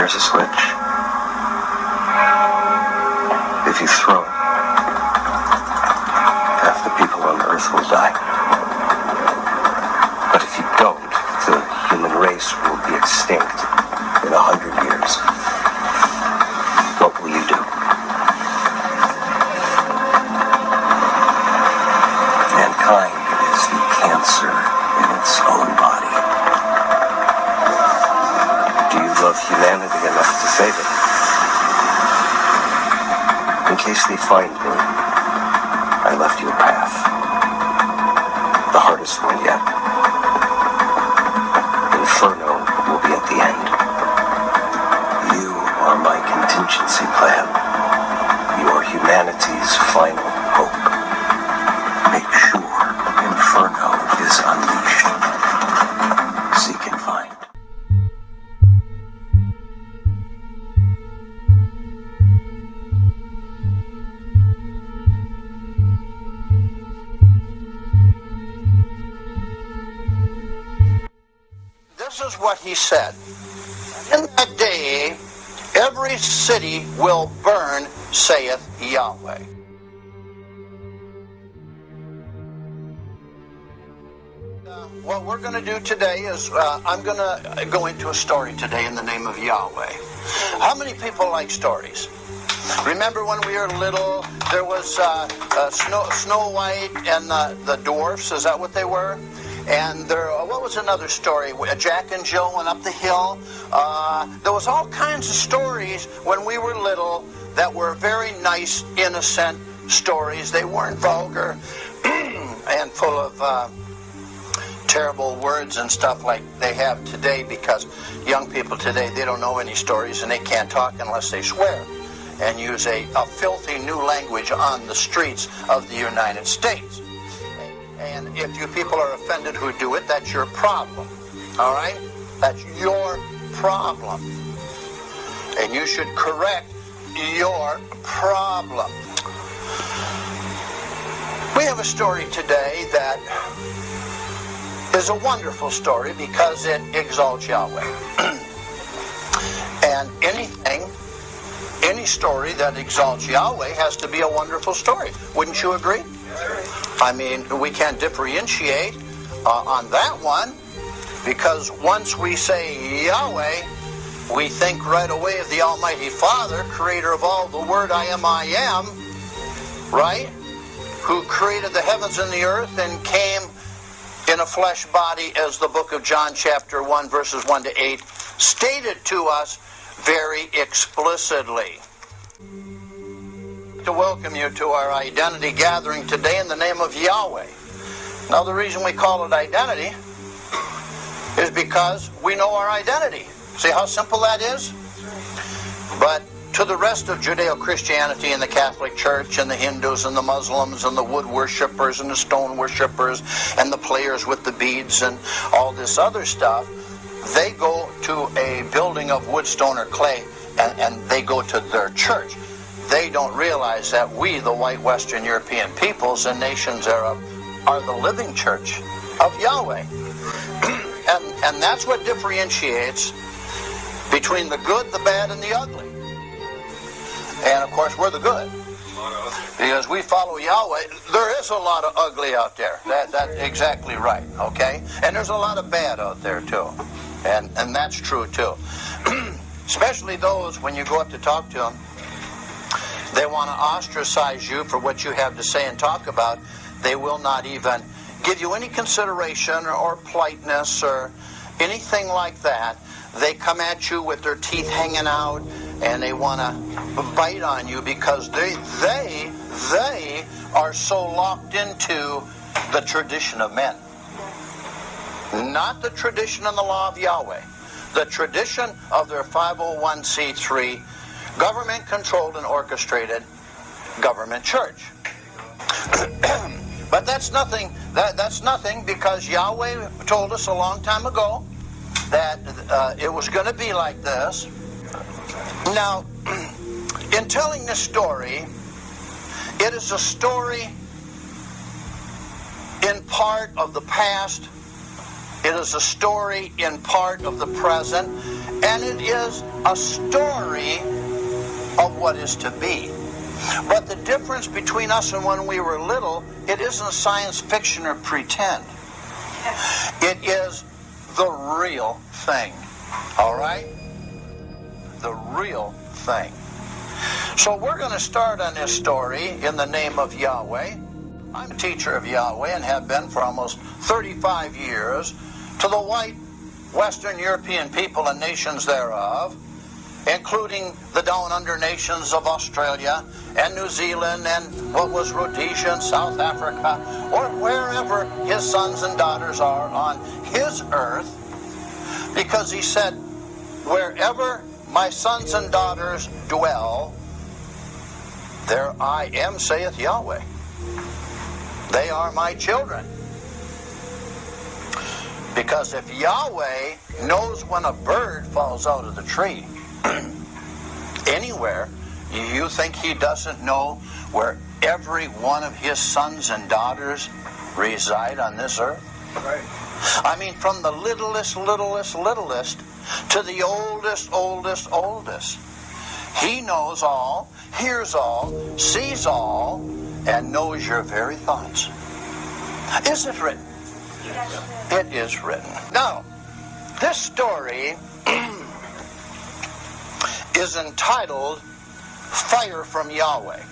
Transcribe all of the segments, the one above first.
There's a switch. If you throw it, half the people on Earth will die. But if you don't, the human race will be extinct in 100 years. What will you do? Mankind is the cancer in its own body. Do you love humanity enough to save it? In case they find me, I left you a path. The hardest one yet. Inferno will be at the end. You are my contingency plan. You are humanity's final hope. Make sure Inferno is unleashed. Seek and find. This is what he said. In that day, every city will burn, saith Yahweh. What we're going to do today is I'm going to go into a story today in the name of Yahweh. How many people like stories? Remember when we were little, there was Snow White and the dwarfs, is that what they were? And there, what was another story? Jack and Jill went up the hill. There was all kinds of stories when we were little that were very nice, innocent stories. They weren't vulgar and full of terrible words and stuff like they have today, because young people today, they don't know any stories and they can't talk unless they swear and use a filthy new language on the streets of the United States. And if you people are offended who do it, that's your problem. All right? That's your problem. And you should correct your problem. We have a story today that is a wonderful story because it exalts Yahweh. And any story that exalts Yahweh has to be a wonderful story. Wouldn't you agree? I mean, we can't differentiate on that one, because once we say Yahweh, we think right away of the Almighty Father, creator of all the Word I am, right? Who created the heavens and the earth and came in a flesh body, as the book of John chapter 1 verses 1 to 8 stated to us very explicitly. To welcome you to our identity gathering today in the name of Yahweh. Now, the reason we call it identity is because we know our identity. See how simple that is? But to the rest of Judeo-Christianity and the Catholic Church and the Hindus and the Muslims and the wood worshippers and the stone worshippers and the players with the beads and all this other stuff, they go to a building of wood, stone, or clay, and they go to their church. They don't realize that we, the white Western European peoples and nations are the living church of Yahweh. And that's what differentiates between the good, the bad, and the ugly. And of course, we're the good. Because we follow Yahweh. There is a lot of ugly out there. That's exactly right, okay? And there's a lot of bad out there too. And that's true too. Especially those, when you go up to talk to them, they want to ostracize you for what you have to say and talk about. They will not even give you any consideration or politeness or anything like that. They come at you with their teeth hanging out, and they want to bite on you because they are so locked into the tradition of men. Not the tradition and the law of Yahweh. The tradition of their 501c3 government-controlled and orchestrated government church. But that's nothing. That's nothing, because Yahweh told us a long time ago that it was going to be like this. Now, in telling this story, it is a story in part of the past. It is a story in part of the present, And it is a story of what is to be. But the difference between us and when we were little, it isn't science fiction or pretend. It is the real thing. All right? The real thing. So we're going to start on this story in the name of Yahweh. I'm a teacher of Yahweh and have been for almost 35 years to the white Western European people and nations thereof, including the down under nations of Australia and New Zealand and what was Rhodesia and South Africa, or wherever his sons and daughters are on his earth, because he said, wherever my sons and daughters dwell, there I am, saith Yahweh. They are my children. Because if Yahweh knows when a bird falls out of the tree, anywhere, you think he doesn't know where every one of his sons and daughters reside on this earth? Right. I mean, from the littlest to the oldest. He knows all, hears all, sees all, and knows your very thoughts. Is it written? It is written. Now, this story is entitled Fire from Yahweh.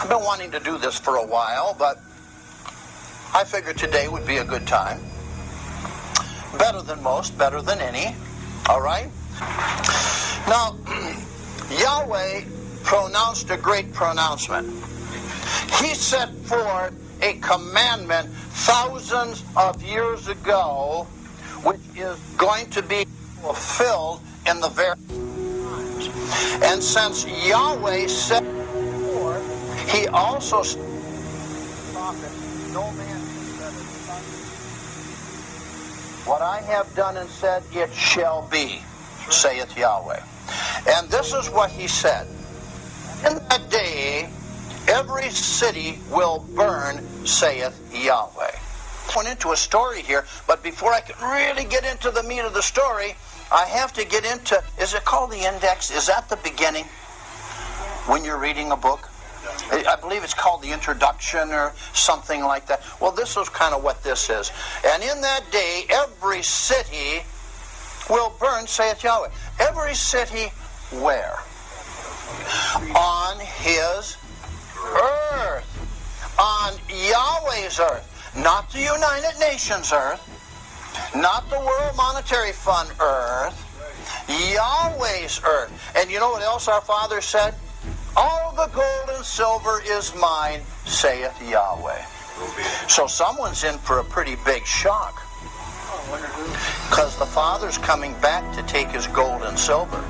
I've been wanting to do this for a while, but I figured today would be a good time. Better than most, better than any. All right? Now, Yahweh pronounced a great pronouncement. He set forth a commandment thousands of years ago, which is going to be fulfilled in the very times. And since Yahweh set forth, he also said, no man can set it. What I have done and said, it shall be, saith Yahweh. And this is what he said. In that day, every city will burn, saith Yahweh. I went into a story here, but before I can really get into the meat of the story, I have to get into, is it called the index? Is that the beginning when you're reading a book? I believe it's called the introduction or something like that. Well, this is kind of what this is. And in that day, every city will burn, saith Yahweh. Every city where? On his earth. On Yahweh's earth. Not the United Nations earth. Not the World Monetary Fund earth. Yahweh's earth. And you know what else our Father said? All the gold and silver is mine, saith Yahweh. So someone's in for a pretty big shock. Because the Father's coming back to take his gold and silver.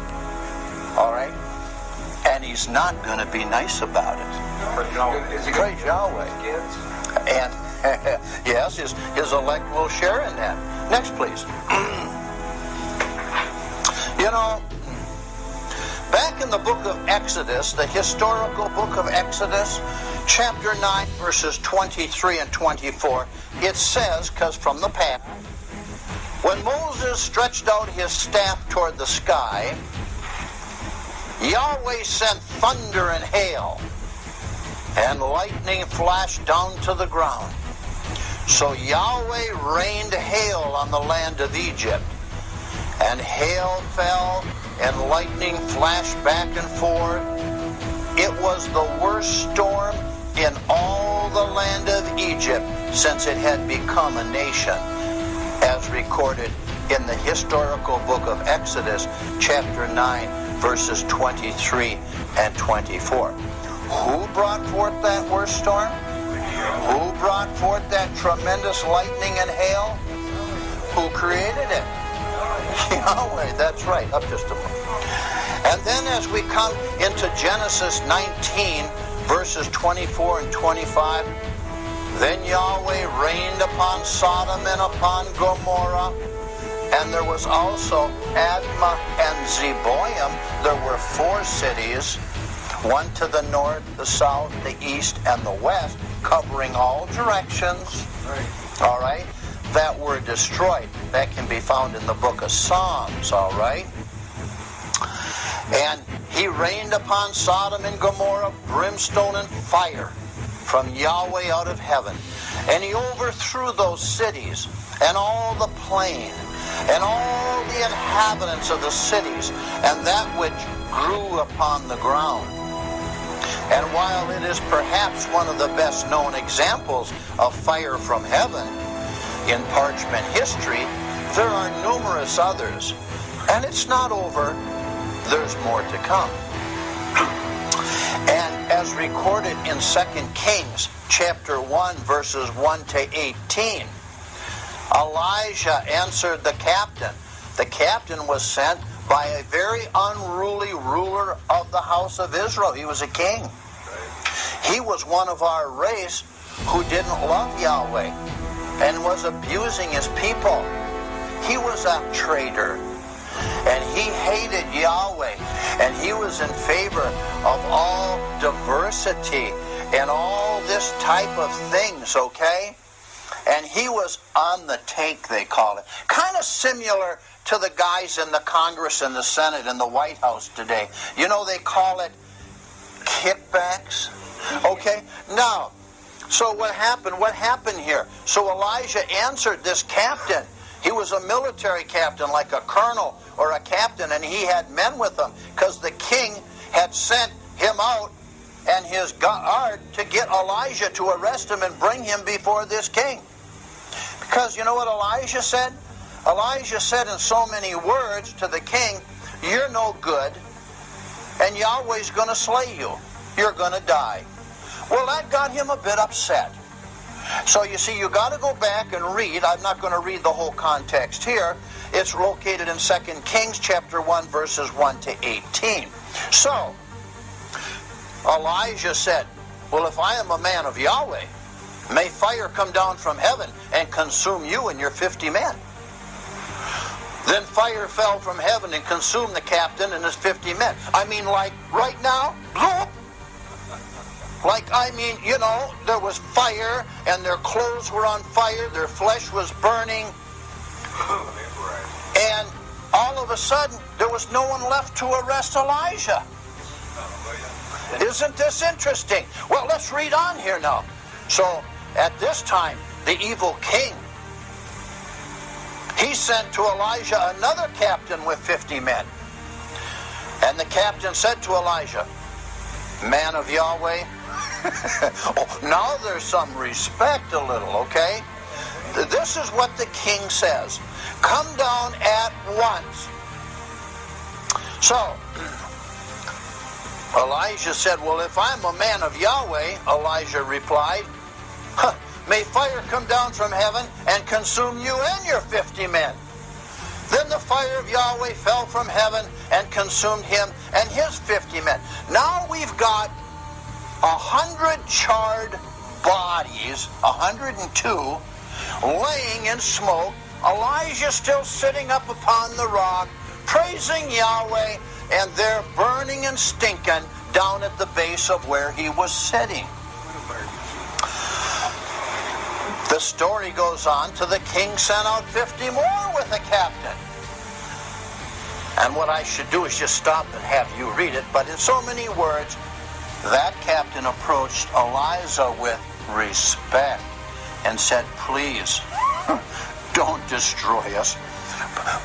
All right? And he's not going to be nice about it. Praise Yahweh. And yes, his elect will share in that. Next, please. You know, back in the book of Exodus, the historical book of Exodus, chapter 9, verses 23 and 24, it says, because from the past, when Moses stretched out his staff toward the sky, Yahweh sent thunder and hail, and lightning flashed down to the ground. So Yahweh rained hail on the land of Egypt, and hail fell, and lightning flashed back and forth. It was the worst storm in all the land of Egypt since it had become a nation, as recorded in the historical book of Exodus, chapter 9, verses 23 and 24. Who brought forth that worst storm? Who brought forth that tremendous lightning and hail? Who created it? Yahweh, that's right. Up just a moment. And then as we come into Genesis 19, verses 24 and 25, then Yahweh rained upon Sodom and upon Gomorrah, and there was also Admah and Zeboim. There were 4 cities, one to the north, the south, the east, and the west, covering all directions, all right, that were destroyed. That can be found in the book of Psalms, all right? And he rained upon Sodom and Gomorrah brimstone and fire from Yahweh out of heaven. And he overthrew those cities and all the plain and all the inhabitants of the cities and that which grew upon the ground. And while it is perhaps one of the best known examples of fire from heaven in parchment history, there are numerous others. And it's not over. There's more to come. And as recorded in 2 Kings chapter 1 verses 1 to 18, Elijah answered the captain. The captain was sent by a very unruly ruler of the house of Israel. He was a king. He was one of our race who didn't love Yahweh and was abusing his people. He was a traitor, and he hated Yahweh, and he was in favor of all diversity and all this type of things, okay? And he was on the take, they call it. Kind of similar to the guys in the Congress and the Senate and the White House today. You know, they call it kickbacks. Okay? Now, so what happened? What happened here? So Elijah answered this captain. He was a military captain, like a colonel or a captain, and he had men with him because the king had sent him out and his guard to get Elijah to arrest him and bring him before this king. Because you know what Elijah said? Elijah said in so many words to the king, "You're no good, and Yahweh's going to slay you. You're going to die." Well, that got him a bit upset. So you see, you got to go back and read. I'm not going to read the whole context here. It's located in 2 Kings chapter 1 verses 1 to 18. So Elijah said, "Well, if I am a man of Yahweh, may fire come down from heaven and consume you and your 50 men." Then fire fell from heaven and consumed the captain and his 50 men. I mean, like right now, bloop. Like, I mean, you know, there was fire and their clothes were on fire, their flesh was burning. And all of a sudden, there was no one left to arrest Elijah. Isn't this interesting? Well, let's read on here now. So, at this time, the evil king, he sent to Elijah another captain with 50 men. And the captain said to Elijah, "Man of Yahweh," oh, now there's some respect a little, okay? This is what the king says. "Come down at once." So, Elijah said, "Well, if I'm a man of Yahweh," Elijah replied, "may fire come down from heaven and consume you and your 50 men." Then the fire of Yahweh fell from heaven and consumed him and his 50 men. Now we've got 100 charred bodies, 102, laying in smoke. Elijah still sitting up upon the rock, praising Yahweh, and they're burning and stinking down at the base of where he was sitting. The story goes on to the king sent out 50 more with a captain. And what I should do is just stop and have you read it, but in so many words, that captain approached Elijah with respect and said, "Please, don't destroy us.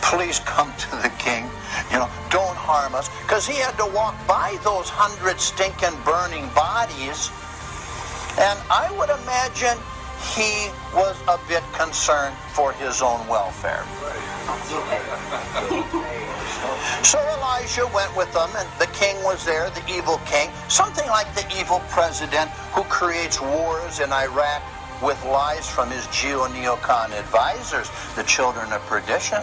Please come to the king. You know, don't harm us." Because he had to walk by those 100 stinking burning bodies. And I would imagine he was a bit concerned for his own welfare. So Elijah went with them, and the king was there, the evil king, something like the evil president who creates wars in Iraq with lies from his geo-neocon advisors, the children of perdition.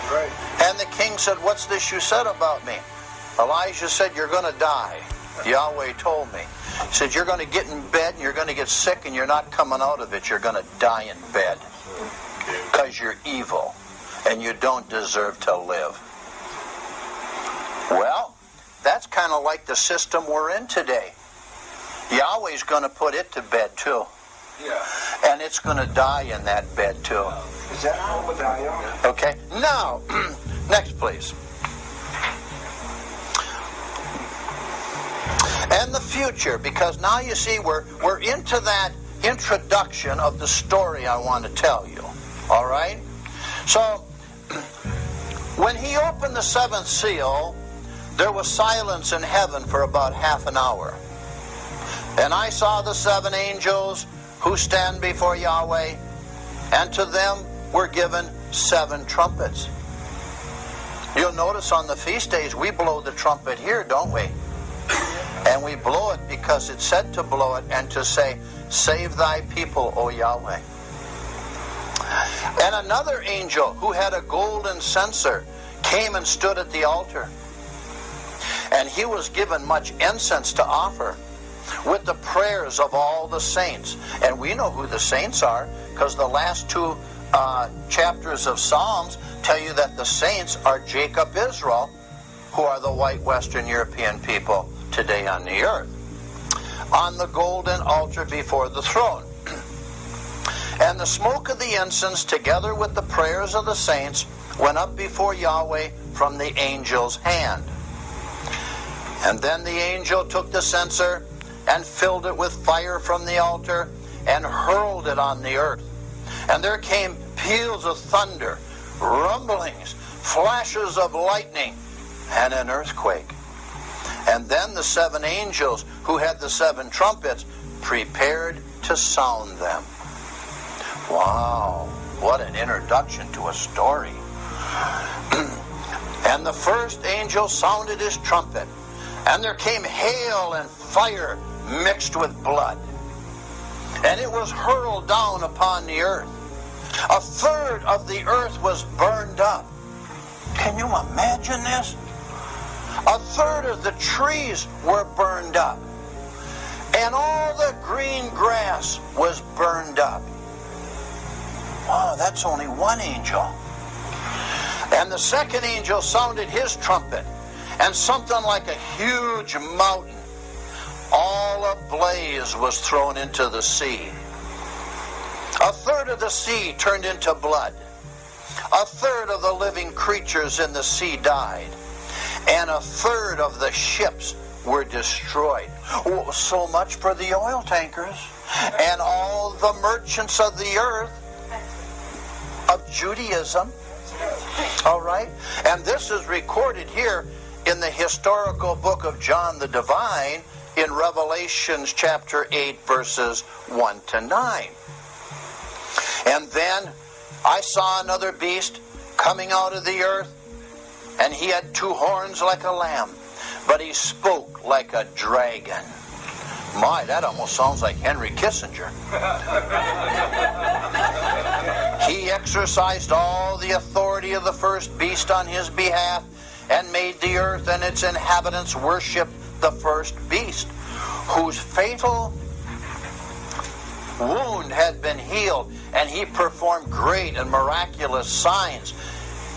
Right. And the king said, "What's this you said about me?" Elijah said, "You're going to die. Yahweh told me." He said, "You're going to get in bed, and you're going to get sick, and you're not coming out of it. You're going to die in bed because you're evil, and you don't deserve to live." Well, that's kind of like the system we're in today. Yahweh's going to put it to bed too. Yeah. And it's going to die in that bed too. Is that Arcodeaus? Okay, now, next please. And the future, because now you see we're into that introduction of the story I want to tell you. All right? So, when he opened the seventh seal, there was silence in heaven for about half an hour. And I saw the seven angels who stand before Yahweh, and to them were given seven trumpets. You'll notice on the feast days we blow the trumpet here, don't we? And we blow it because it's said to blow it and to say, "Save thy people, O Yahweh." And another angel who had a golden censer came and stood at the altar. And he was given much incense to offer with the prayers of all the saints. And we know who the saints are, because the last two chapters of Psalms tell you that the saints are Jacob, Israel, who are the white Western European people today on the earth, on the golden altar before the throne. And the smoke of the incense, together with the prayers of the saints, went up before Yahweh from the angel's hand. And then the angel took the censer and filled it with fire from the altar and hurled it on the earth. And there came peals of thunder, rumblings, flashes of lightning, and an earthquake. And then the seven angels who had the seven trumpets prepared to sound them. Wow, what an introduction to a story. And the first angel sounded his trumpet, and there came hail and fire mixed with blood. And it was hurled down upon the earth. A third of the earth was burned up. Can you imagine this? A third of the trees were burned up. And all the green grass was burned up. Wow, that's only one angel. And the second angel sounded his trumpet, and something like a huge mountain, all ablaze, was thrown into the sea. A third of the sea turned into blood. A third of the living creatures in the sea died. And a third of the ships were destroyed. Oh, so much for the oil tankers and all the merchants of the earth of Judaism. All right? And this is recorded here in the historical book of John the Divine in Revelations chapter 8, verses 1 to 9. And then I saw another beast coming out of the earth, and he had two horns like a lamb, but he spoke like a dragon. My, that almost sounds like Henry Kissinger. He exercised all the authority of the first beast on his behalf, and made the earth and its inhabitants worship the first beast, whose fatal wound had been healed, and he performed great and miraculous signs,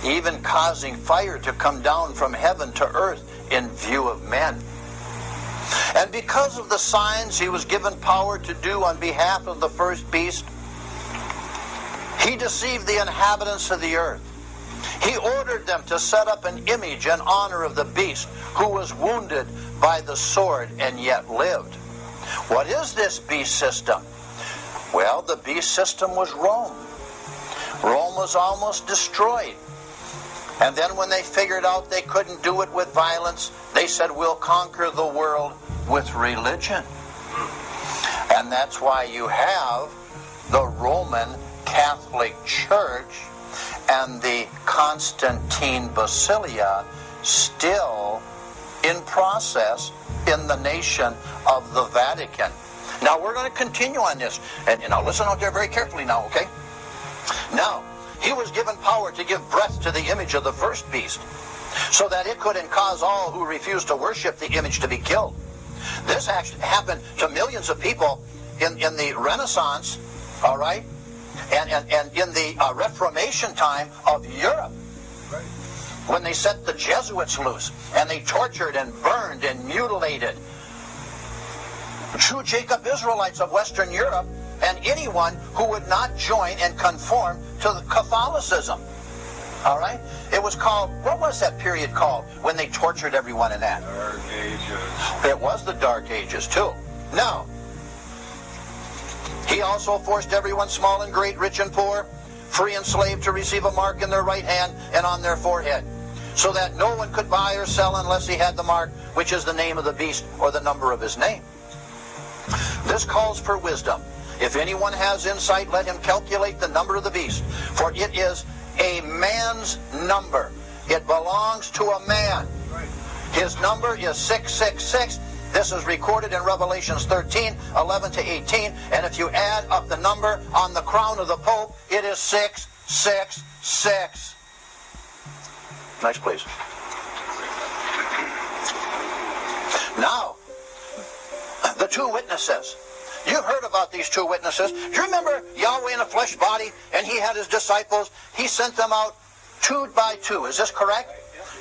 even causing fire to come down from heaven to earth in view of men. And because of the signs he was given power to do on behalf of the first beast, he deceived the inhabitants of the earth. He ordered them to set up an image in honor of the beast, who was wounded by the sword and yet lived. What is this beast system? Well, the beast system was Rome. Rome was almost destroyed. And then when they figured out they couldn't do it with violence, they said, we'll conquer the world with religion. And that's why you have the Roman Catholic Church and the Constantine Basilia still in process in the nation of the Vatican. Now we're going to continue on this. And now listen out there very carefully now, okay? Now, he was given power to give breath to the image of the first beast, so that it could cause all who refused to worship the image to be killed. This actually happened to millions of people in the Renaissance, all right? And in the Reformation time of Europe, when they set the Jesuits loose, and they tortured and burned and mutilated true Jacob Israelites of Western Europe and anyone who would not join and conform to the Catholicism. All right? It was called, what was that period called when they tortured everyone in that? Dark Ages. It was the Dark Ages too. Now, he also forced everyone, small and great, rich and poor, free and slave, to receive a mark in their right hand and on their forehead, so that no one could buy or sell unless he had the mark, which is the name of the beast or the number of his name. This calls for wisdom. If anyone has insight, let him calculate the number of the beast, for it is a man's number. It belongs to a man. His number is 666. This is recorded in Revelations 13, 11 to 18. And if you add up the number on the crown of the Pope, it is 666. Next, please. Now, the two witnesses. You heard about these two witnesses. Do you remember Yahweh in a flesh body, and he had his disciples? He sent them out 2 by 2. Is this correct?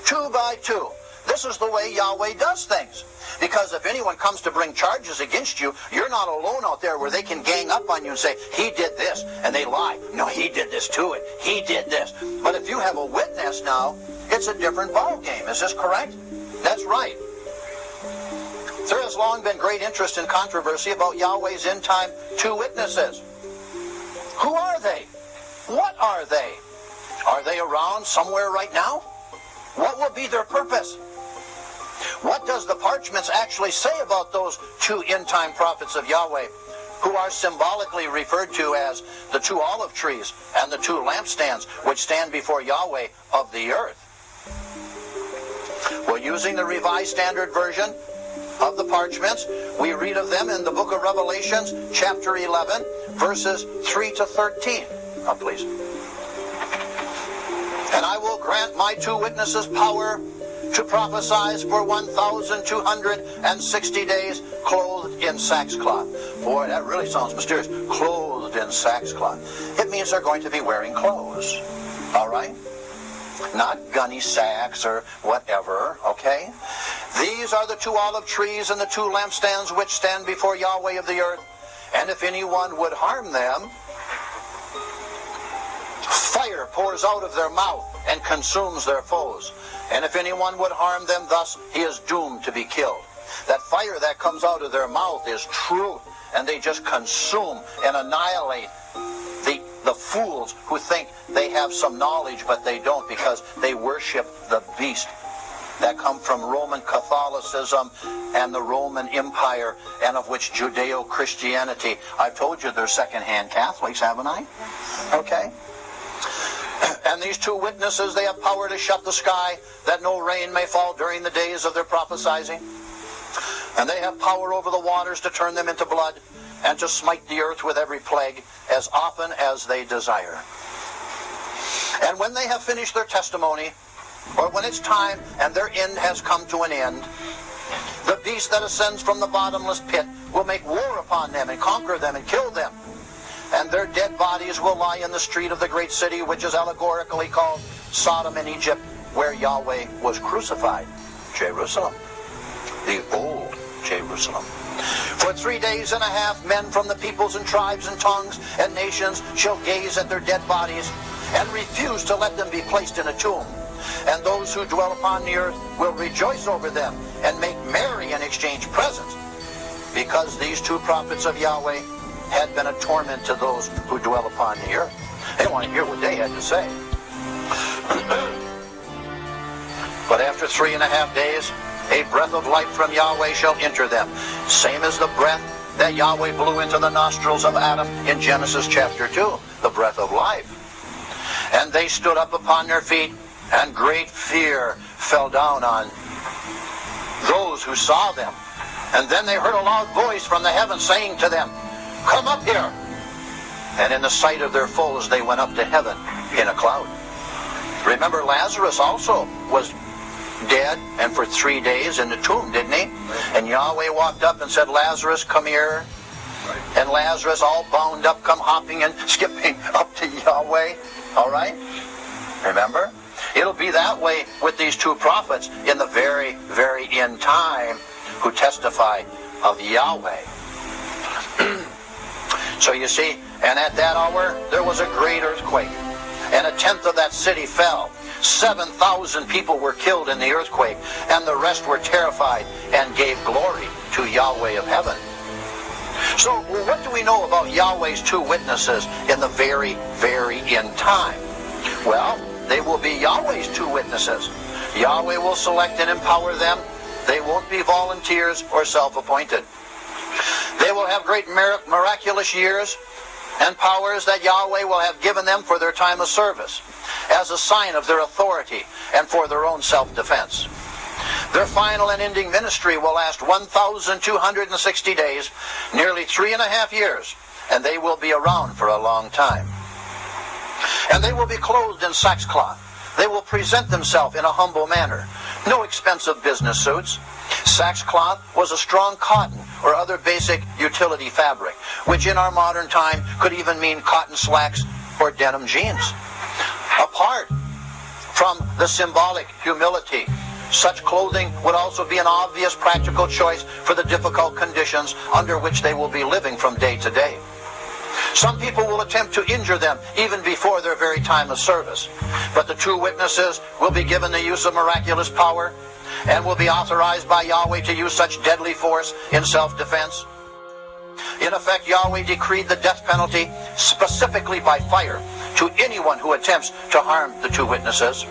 2 by 2. This is the way Yahweh does things. Because if anyone comes to bring charges against you, you're not alone out there where they can gang up on you and say, he did this, and they lie. No, he did this to it. He did this. But if you have a witness now, it's a different ball game. Is this correct? That's right. There has long been great interest and controversy about Yahweh's end-time 2 witnesses. Who are they? What are they? Are they around somewhere right now? What will be their purpose? What does the parchments actually say about those 2 end-time prophets of Yahweh, who are symbolically referred to as the 2 olive trees and the 2 lampstands which stand before Yahweh of the earth? Well, using the Revised Standard Version of the parchments, we read of them in the book of Revelations, chapter 11, verses 3 to 13. Now, please. And I will grant my 2 witnesses power to prophesy for 1,260 days, clothed in sackcloth. Boy, that really sounds mysterious. Clothed in sackcloth. It means they're going to be wearing clothes. All right? Not gunny sacks or whatever, okay? These are the 2 olive trees and the 2 lampstands which stand before Yahweh of the earth. And if anyone would harm them, fire pours out of their mouth and consumes their foes. And if anyone would harm them thus, he is doomed to be killed. That fire that comes out of their mouth is truth, and they just consume and annihilate the fools who think they have some knowledge, but they don't, because they worship the beast that come from Roman Catholicism and the Roman Empire, and of which Judeo-Christianity. I've told you they're second-hand Catholics, haven't I? Okay. And these 2 witnesses, they have power to shut the sky, that no rain may fall during the days of their prophesying. And they have power over the waters to turn them into blood, and to smite the earth with every plague, as often as they desire. And when they have finished their testimony, or when it's time and their end has come to an end, the beast that ascends from the bottomless pit will make war upon them and conquer them and kill them. And their dead bodies will lie in the street of the great city, which is allegorically called Sodom in Egypt, where Yahweh was crucified. Jerusalem. The old Jerusalem. For 3 days and a half, men from the peoples and tribes and tongues and nations shall gaze at their dead bodies and refuse to let them be placed in a tomb. And those who dwell upon the earth will rejoice over them and make merry and exchange presents, because these 2 prophets of Yahweh had been a torment to those who dwell upon the earth. They want to hear what they had to say. But after 3.5 days, a breath of life from Yahweh shall enter them, same as the breath that Yahweh blew into the nostrils of Adam in Genesis chapter 2, the breath of life. And they stood up upon their feet, and great fear fell down on those who saw them. And then they heard a loud voice from the heavens saying to them, "Come up here." And in the sight of their foes they went up to heaven in a cloud. Remember, Lazarus also was dead, and for 3 days in the tomb, didn't he? And Yahweh walked up and said, "Lazarus, come here." And Lazarus, all bound up, come hopping and skipping up to Yahweh. All right? Remember? It'll be that way with these 2 prophets in the very, very end time, who testify of Yahweh. So you see, and at that hour there was a great earthquake, and 1/10 of that city fell. 7,000 people were killed in the earthquake, and the rest were terrified and gave glory to Yahweh of heaven. So what do we know about Yahweh's two witnesses in the very, very end time? Well, they will be Yahweh's two witnesses. Yahweh will select and empower them. They won't be volunteers or self-appointed. They will have great miraculous years and powers that Yahweh will have given them for their time of service, as a sign of their authority and for their own self-defense. Their final and ending ministry will last 1,260 days, nearly 3.5 years, and they will be around for a long time. And they will be clothed in sackcloth. They will present themselves in a humble manner. No expensive business suits. Sackcloth was a strong cotton or other basic utility fabric, which in our modern time could even mean cotton slacks or denim jeans. Apart from the symbolic humility, such clothing would also be an obvious practical choice for the difficult conditions under which they will be living from day to day. Some people will attempt to injure them even before their very time of service, but the two witnesses will be given the use of miraculous power and will be authorized by Yahweh to use such deadly force in self-defense. In effect, Yahweh decreed the death penalty specifically by fire to anyone who attempts to harm the two witnesses.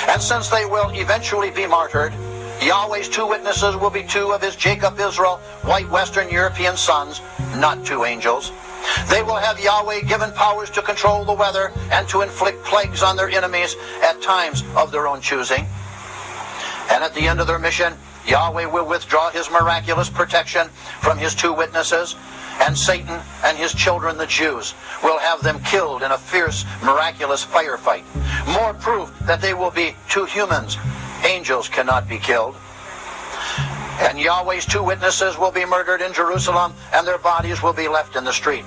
And since they will eventually be martyred, Yahweh's two witnesses will be two of his Jacob Israel white Western European sons, not two angels. They will have Yahweh given powers to control the weather and to inflict plagues on their enemies at times of their own choosing. And at the end of their mission, Yahweh will withdraw his miraculous protection from his two witnesses, and Satan and his children, the Jews, will have them killed in a fierce, miraculous firefight. More proof that they will be two humans. Angels cannot be killed. And Yahweh's two witnesses will be murdered in Jerusalem, and their bodies will be left in the street.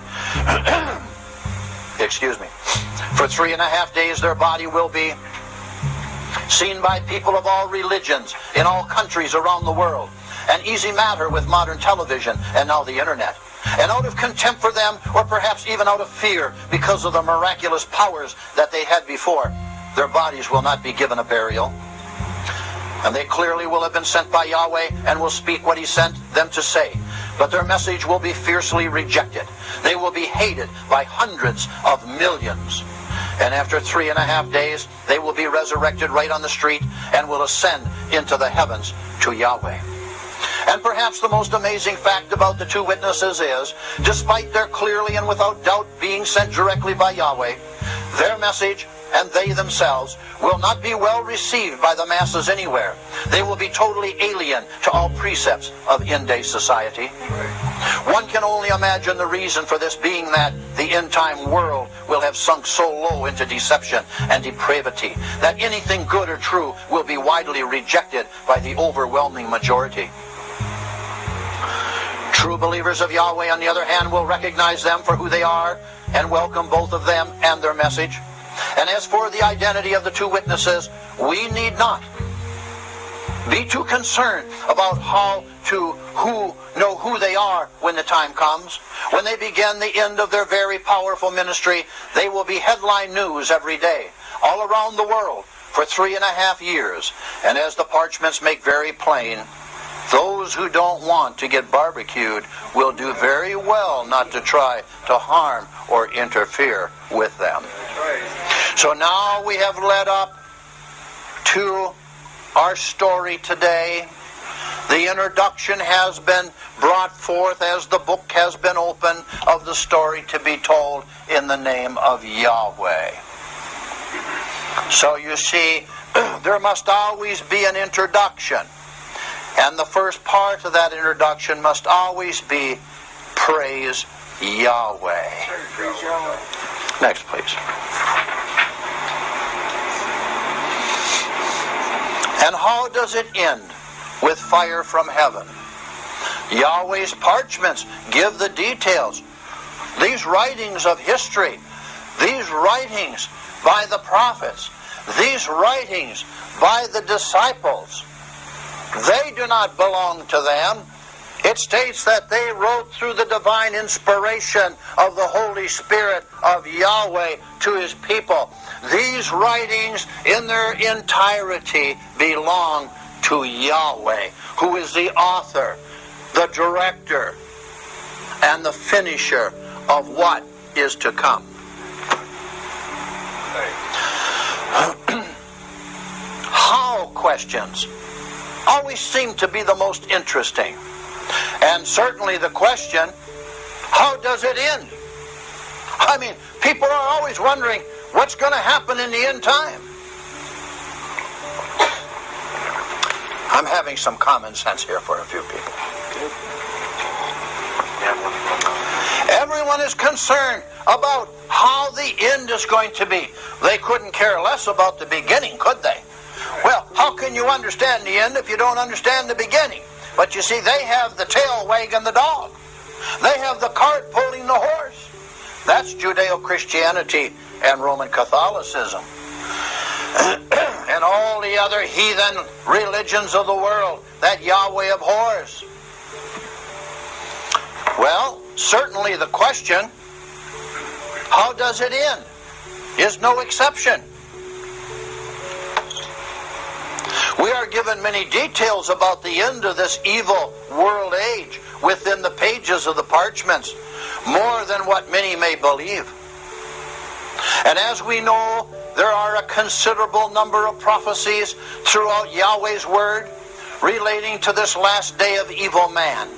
Excuse me. For 3.5 days their body will be seen by people of all religions in all countries around the world. An easy matter with modern television and now the internet. And out of contempt for them, or perhaps even out of fear because of the miraculous powers that they had before, their bodies will not be given a burial. And they clearly will have been sent by Yahweh and will speak what he sent them to say. But their message will be fiercely rejected. They will be hated by hundreds of millions. And after 3.5 days, they will be resurrected right on the street and will ascend into the heavens to Yahweh. And perhaps the most amazing fact about the two witnesses is, despite their clearly and without doubt being sent directly by Yahweh, their message and they themselves will not be well received by the masses anywhere. They will be totally alien to all precepts of end-day society. One can only imagine the reason for this being that the end-time world will have sunk so low into deception and depravity that anything good or true will be widely rejected by the overwhelming majority. True believers of Yahweh, on the other hand, will recognize them for who they are and welcome both of them and their message. And as for the identity of the two witnesses, we need not be too concerned about how to know who they are when the time comes. When they begin the end of their very powerful ministry, they will be headline news every day, all around the world, for 3.5 years. And as the parchments make very plain, those who don't want to get barbecued will do very well not to try to harm or interfere with them. So now we have led up to our story today. The introduction has been brought forth as the book has been opened of the story to be told in the name of Yahweh. So you see, there must always be an introduction. And the first part of that introduction must always be praise Yahweh. Next, please. And how does it end? With fire from heaven. Yahweh's parchments give the details. These writings of history, these writings by the prophets, these writings by the disciples, they do not belong to them. It states that they wrote through the divine inspiration of the Holy Spirit of Yahweh to his people. These writings in their entirety belong to Yahweh, who is the author, the director, and the finisher of what is to come. How questions always seem to be the most interesting. And certainly the question, how does it end? I mean, people are always wondering what's going to happen in the end time. I'm having some common sense here for a few people. Everyone is concerned about how the end is going to be. They couldn't care less about the beginning, could they? Well, how can you understand the end if you don't understand the beginning? But you see, they have the tail wagging the dog. They have the cart pulling the horse. That's Judeo-Christianity and Roman Catholicism. And all the other heathen religions of the world that Yahweh abhors. Well, certainly the question, how does it end, is no exception. We are given many details about the end of this evil world age within the pages of the parchments, more than what many may believe. And as we know, there are a considerable number of prophecies throughout Yahweh's word relating to this last day of evil man.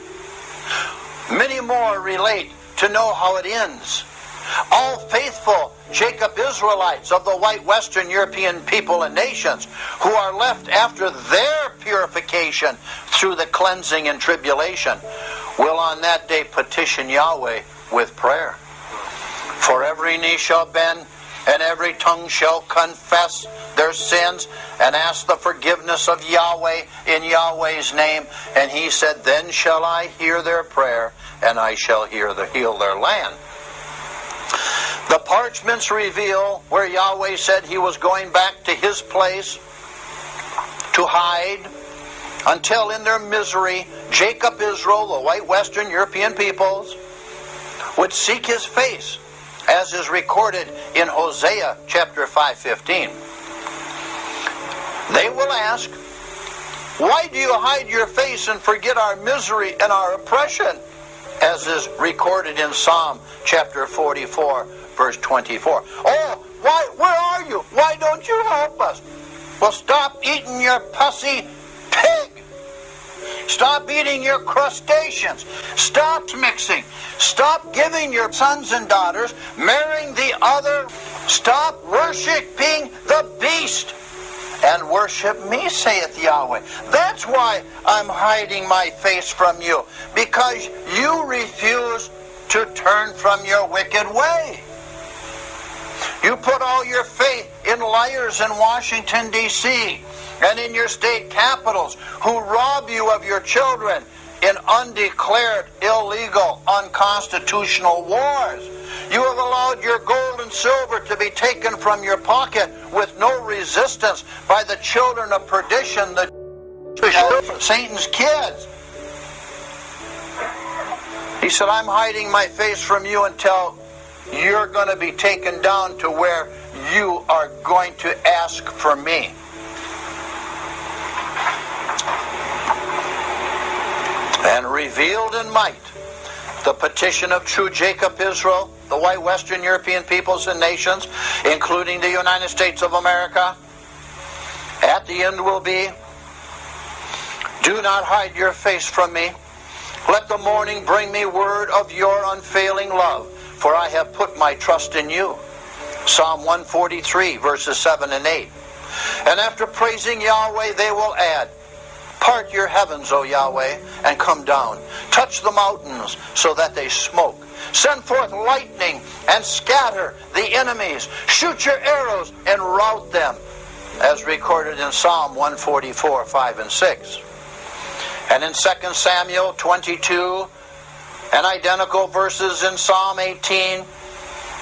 Many more relate to know how it ends. All faithful Jacob Israelites of the white Western European people and nations who are left after their purification through the cleansing and tribulation will on that day petition Yahweh with prayer. For every knee shall bend and every tongue shall confess their sins and ask the forgiveness of Yahweh in Yahweh's name. And he said, then shall I hear their prayer and I shall heal their land. The parchments reveal where Yahweh said he was going back to his place to hide until in their misery Jacob, Israel, the white Western European peoples, would seek his face, as is recorded in Hosea chapter 5:15. They will ask, why do you hide your face and forget our misery and our oppression? As is recorded in Psalm chapter 44, verse 24. Oh, where are you? Why don't you help us? Well, stop eating your pussy pig. Stop eating your crustaceans. Stop mixing. Stop giving your sons and daughters, marrying the other. Stop worshiping the beast and worship me, saith Yahweh. That's why I'm hiding my face from you, because you refuse to turn from your wicked way. You put all your faith in liars in Washington, D.C., and in your state capitals who rob you of your children in undeclared, illegal, unconstitutional wars. You have allowed your gold and silver to be taken from your pocket with no resistance by the children of perdition, the Satan's kids. He said, I'm hiding my face from you until you're going to be taken down to where you are going to ask for me. And revealed in might the petition of true Jacob Israel, the white Western European peoples and nations, including the United States of America, at the end will be, do not hide your face from me. Let the morning bring me word of your unfailing love, for I have put my trust in you. Psalm 143, verses 7 and 8. And after praising Yahweh, they will add, part your heavens, O Yahweh, and come down. Touch the mountains so that they smoke. Send forth lightning and scatter the enemies. Shoot your arrows and rout them, as recorded in Psalm 144, 5 and 6. And in 2 Samuel 22, and identical verses in Psalm 18,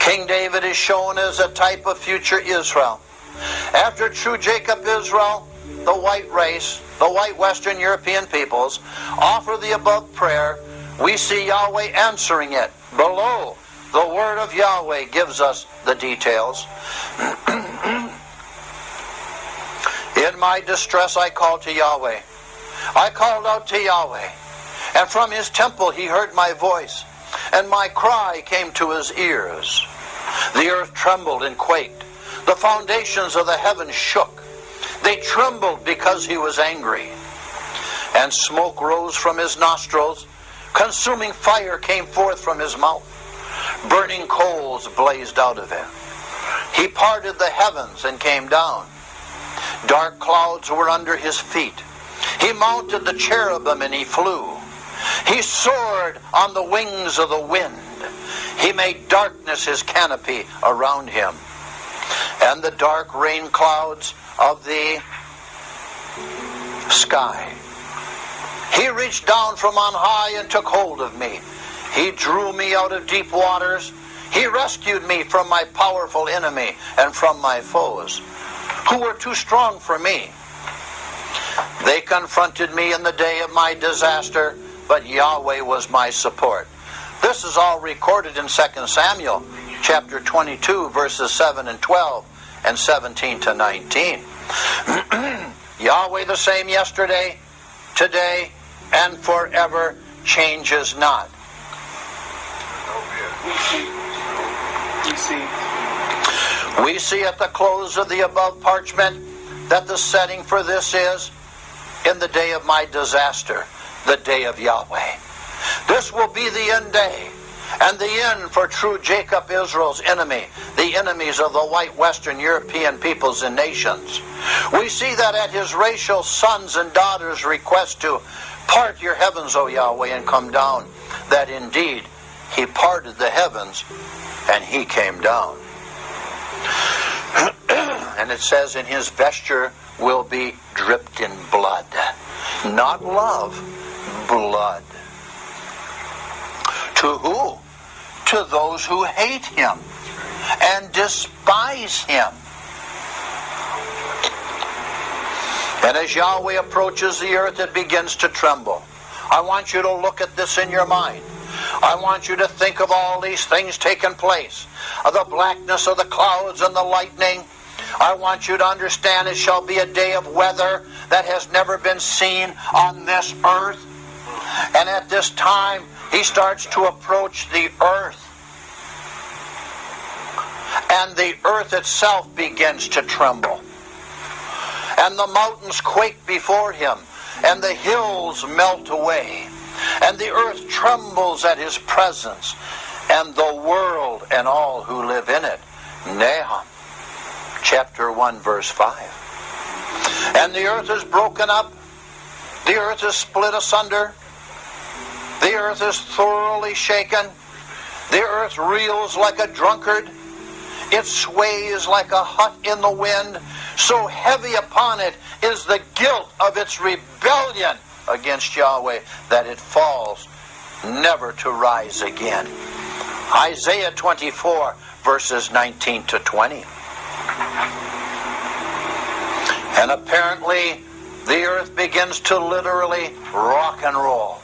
King David is shown as a type of future Israel. After true Jacob Israel the white race, the white Western European peoples, offer the above prayer, we see Yahweh answering it. Below, the word of Yahweh gives us the details. In my distress I called to Yahweh. I called out to Yahweh, and from his temple he heard my voice, and my cry came to his ears. The earth trembled and quaked. The foundations of the heavens shook. They trembled because he was angry. And smoke rose from his nostrils. Consuming fire came forth from his mouth. Burning coals blazed out of him. He parted the heavens and came down. Dark clouds were under his feet. He mounted the cherubim and he flew. He soared on the wings of the wind. He made darkness his canopy around him. And the dark rain clouds of the sky. He reached down from on high and took hold of me. He drew me out of deep waters. He rescued me from my powerful enemy and from my foes, who were too strong for me. They confronted me in the day of my disaster, but Yahweh was my support. This is all recorded in 2 Samuel chapter 22, verses 7 and 12, and 17 to 19. Yahweh the same yesterday, today, and forever, changes not. We see at the close of the above parchment that the setting for this is in the day of my disaster, the day of Yahweh. This will be the end day, and the end for true Jacob, Israel's enemy, the enemies of the white Western European peoples and nations. We see that at his racial sons and daughters' request to part your heavens, O Yahweh, and come down, that indeed he parted the heavens and he came down. And it says, in his vesture will be dripped in blood. Not love, blood. To who? To those who hate him and despise him. And as Yahweh approaches the earth, it begins to tremble. I want you to look at this in your mind. I want you to think of all these things taking place. Of the blackness of the clouds and the lightning. I want you to understand it shall be a day of weather that has never been seen on this earth. And at this time, he starts to approach the earth. And the earth itself begins to tremble. And the mountains quake before him. And the hills melt away. And the earth trembles at his presence. And the world and all who live in it. Nahum, chapter 1, verse 5. And the earth is broken up. The earth is split asunder. The earth is thoroughly shaken. The earth reels like a drunkard. It sways like a hut in the wind. So heavy upon it is the guilt of its rebellion against Yahweh that it falls, never to rise again. Isaiah 24, verses 19 to 20. And apparently, the earth begins to literally rock and roll.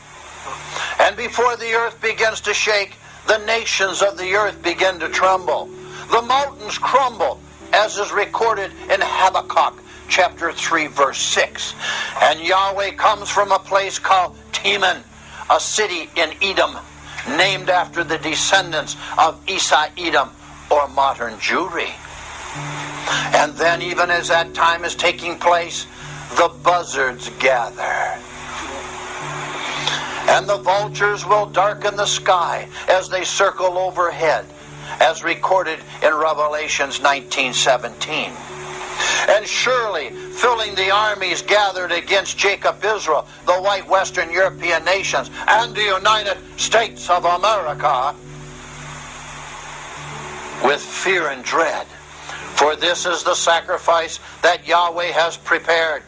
And before the earth begins to shake, the nations of the earth begin to tremble. The mountains crumble, as is recorded in Habakkuk chapter 3, verse 6. And Yahweh comes from a place called Teman, a city in Edom, named after the descendants of Esau Edom, or modern Jewry. And then, even as that time is taking place, the buzzards gather. And the vultures will darken the sky as they circle overhead, as recorded in Revelations 19:17. And surely, filling the armies gathered against Jacob, Israel, the white Western European nations, and the United States of America, with fear and dread. For this is the sacrifice that Yahweh has prepared,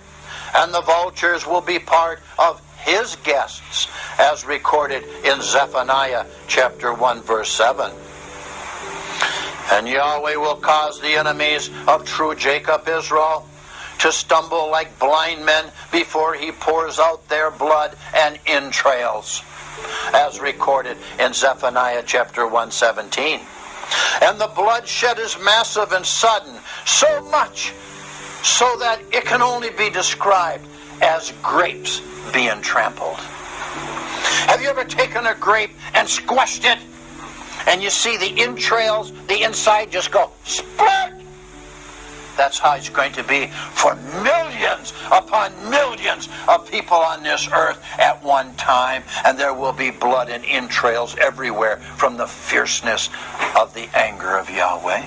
and the vultures will be part of his guests, as recorded in Zephaniah chapter 1, verse 7. And Yahweh will cause the enemies of true Jacob, Israel, to stumble like blind men before he pours out their blood and entrails, as recorded in Zephaniah chapter 1:17. And the bloodshed is massive and sudden, so much so that it can only be described as grapes being trampled. Have you ever taken a grape and squashed it, and you see the entrails, the inside just go split? That's how it's going to be for millions upon millions of people on this earth at one time. And there will be blood and entrails everywhere from the fierceness of the anger of Yahweh.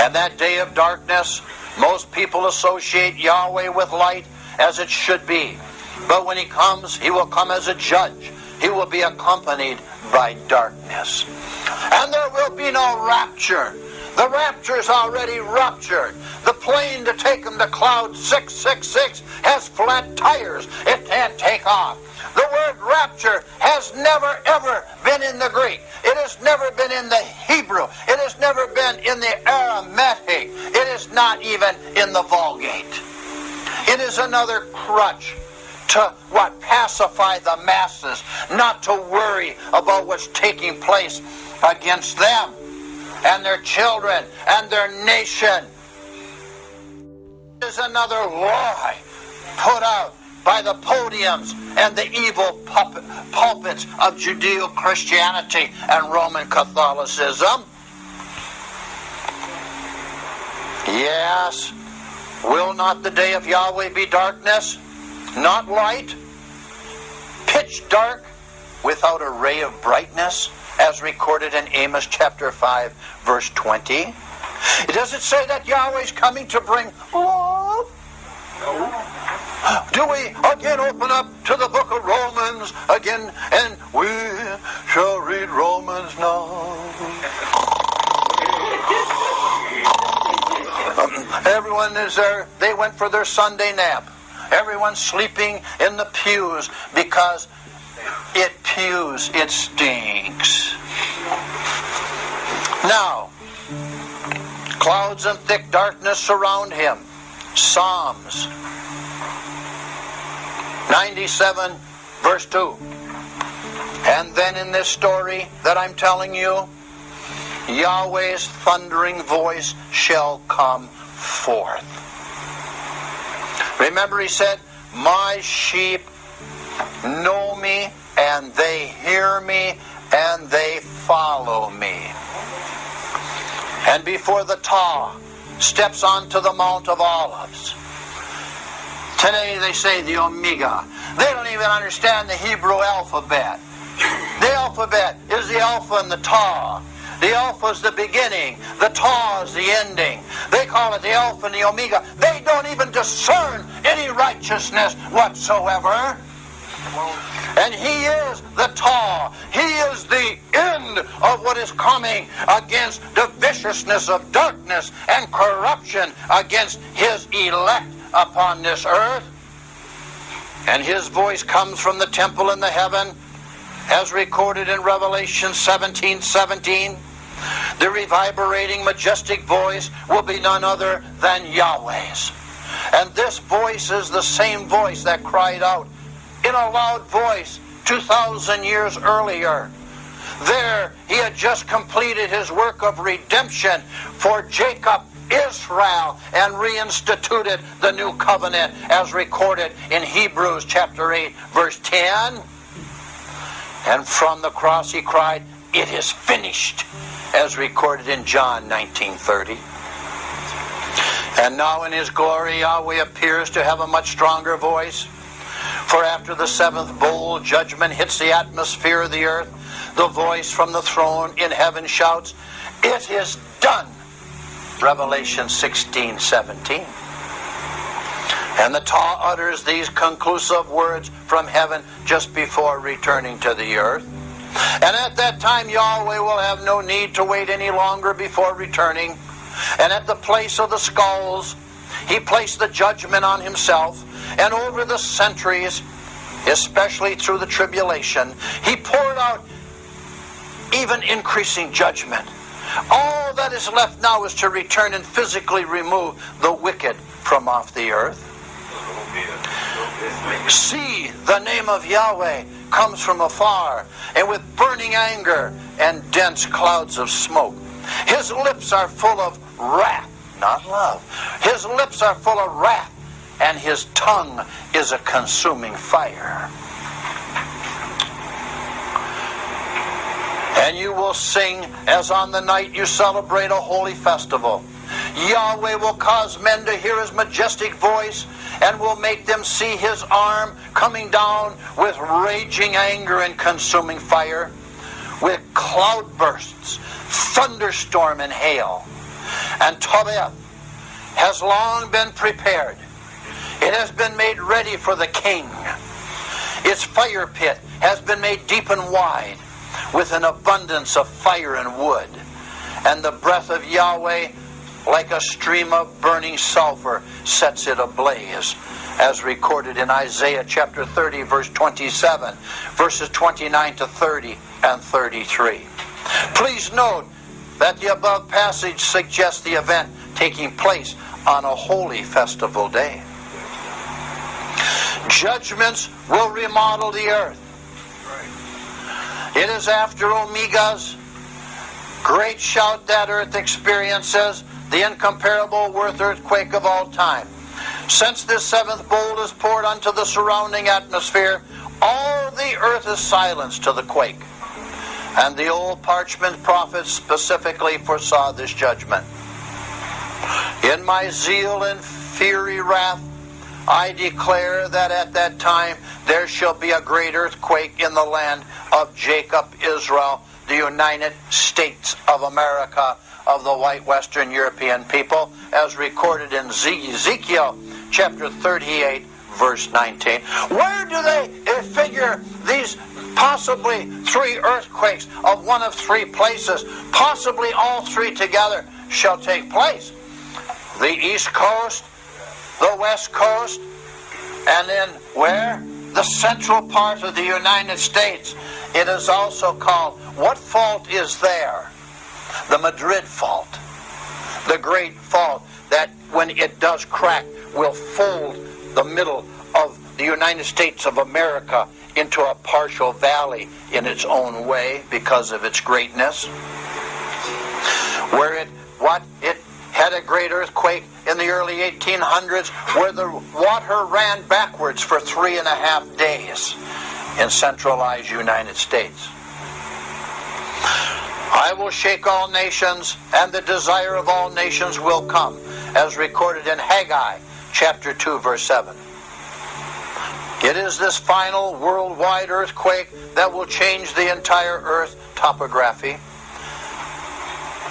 And that day of darkness, most people associate Yahweh with light, as it should be. But when he comes, he will come as a judge. He will be accompanied by darkness. And there will be no rapture. The rapture is already ruptured. The plane to take them to Cloud 666 has flat tires. It can't take off. The word rapture has never ever been in the Greek. It has never been in the Hebrew. It has never been in the Aramaic. It is not even in the Vulgate. It is another crutch to pacify the masses, not to worry about what's taking place against them and their children and their nation. It is another lie put out by the podiums and the evil pulpits of Judeo-Christianity and Roman Catholicism. Yes, will not the day of Yahweh be darkness? Not light, pitch dark, without a ray of brightness, as recorded in Amos chapter 5, verse 20. Does it say that Yahweh's coming to bring love? No. Do we again open up to the book of Romans again, and we shall read Romans now? Everyone is there. They went for their Sunday nap. Everyone's sleeping in the pews because it stinks. Now, clouds and thick darkness surround him. Psalms 97 verse 2. And then in this story that I'm telling you, Yahweh's thundering voice shall come forth. Remember, he said, my sheep know me, and they hear me, and they follow me. And before the Tah steps onto the Mount of Olives, today they say the Omega. They don't even understand the Hebrew alphabet. The alphabet is the Alpha and the Tau. The Alpha is the beginning. The Tau is the ending. They call it the Alpha and the Omega. They don't even discern any righteousness whatsoever. And he is the Tau. He is the end of what is coming against the viciousness of darkness and corruption against his elect upon this earth. And his voice comes from the temple in the heaven, as recorded in Revelation 17:17. The reverberating, majestic voice will be none other than Yahweh's. And this voice is the same voice that cried out in a loud voice 2,000 years earlier. There, he had just completed his work of redemption for Jacob, Israel, and reinstituted the new covenant as recorded in Hebrews chapter 8, verse 10. And from the cross he cried, "It is finished," as recorded in John 19:30. And now in his glory, Yahweh appears to have a much stronger voice. For after the seventh bowl judgment hits the atmosphere of the earth, the voice from the throne in heaven shouts, "It is done." Revelation 16:17. And the Tau utters these conclusive words from heaven just before returning to the earth. And at that time Yahweh will have no need to wait any longer before returning. And at the place of the skulls, he placed the judgment on himself. And over the centuries, especially through the tribulation, he poured out even increasing judgment. All that is left now is to return and physically remove the wicked from off the earth. See, the name of Yahweh comes from afar, and with burning anger and dense clouds of smoke. His lips are full of wrath, not love. His lips are full of wrath, and his tongue is a consuming fire. And you will sing as on the night you celebrate a holy festival. Yahweh will cause men to hear his majestic voice, and will make them see his arm coming down with raging anger and consuming fire, with cloudbursts, thunderstorm, and hail. And Tobeth has long been prepared. It has been made ready for the king. Its fire pit has been made deep and wide, with an abundance of fire and wood. And the breath of Yahweh, like a stream of burning sulfur, sets it ablaze, as recorded in Isaiah chapter 30, verse 27, verses 29 to 30 and 33. Please note that the above passage suggests the event taking place on a holy festival day. Judgments will remodel the earth. It is after Omega's great shout that earth experiences the incomparable worst earthquake of all time. Since this seventh bowl is poured onto the surrounding atmosphere, all the earth is silenced to the quake. And the old parchment prophets specifically foresaw this judgment. In my zeal and fiery wrath, I declare that at that time there shall be a great earthquake in the land of Jacob, Israel, the United States of America, of the white Western European people, as recorded in Ezekiel chapter 38, verse 19. Where do they figure these possibly three earthquakes of one of three places, possibly all three together, shall take place? The East Coast, the West Coast, and then where? The central part of the United States. It is also called, what fault is there? The Madrid fault. The great fault that when it does crack will fold the middle of the United States of America into a partial valley in its own way because of its greatness. Where it had a great earthquake in the early 1800s where the water ran backwards for 3.5 days in centralized United States. I will shake all nations, and the desire of all nations will come, as recorded in Haggai chapter 2, verse 7. It is this final worldwide earthquake that will change the entire earth topography.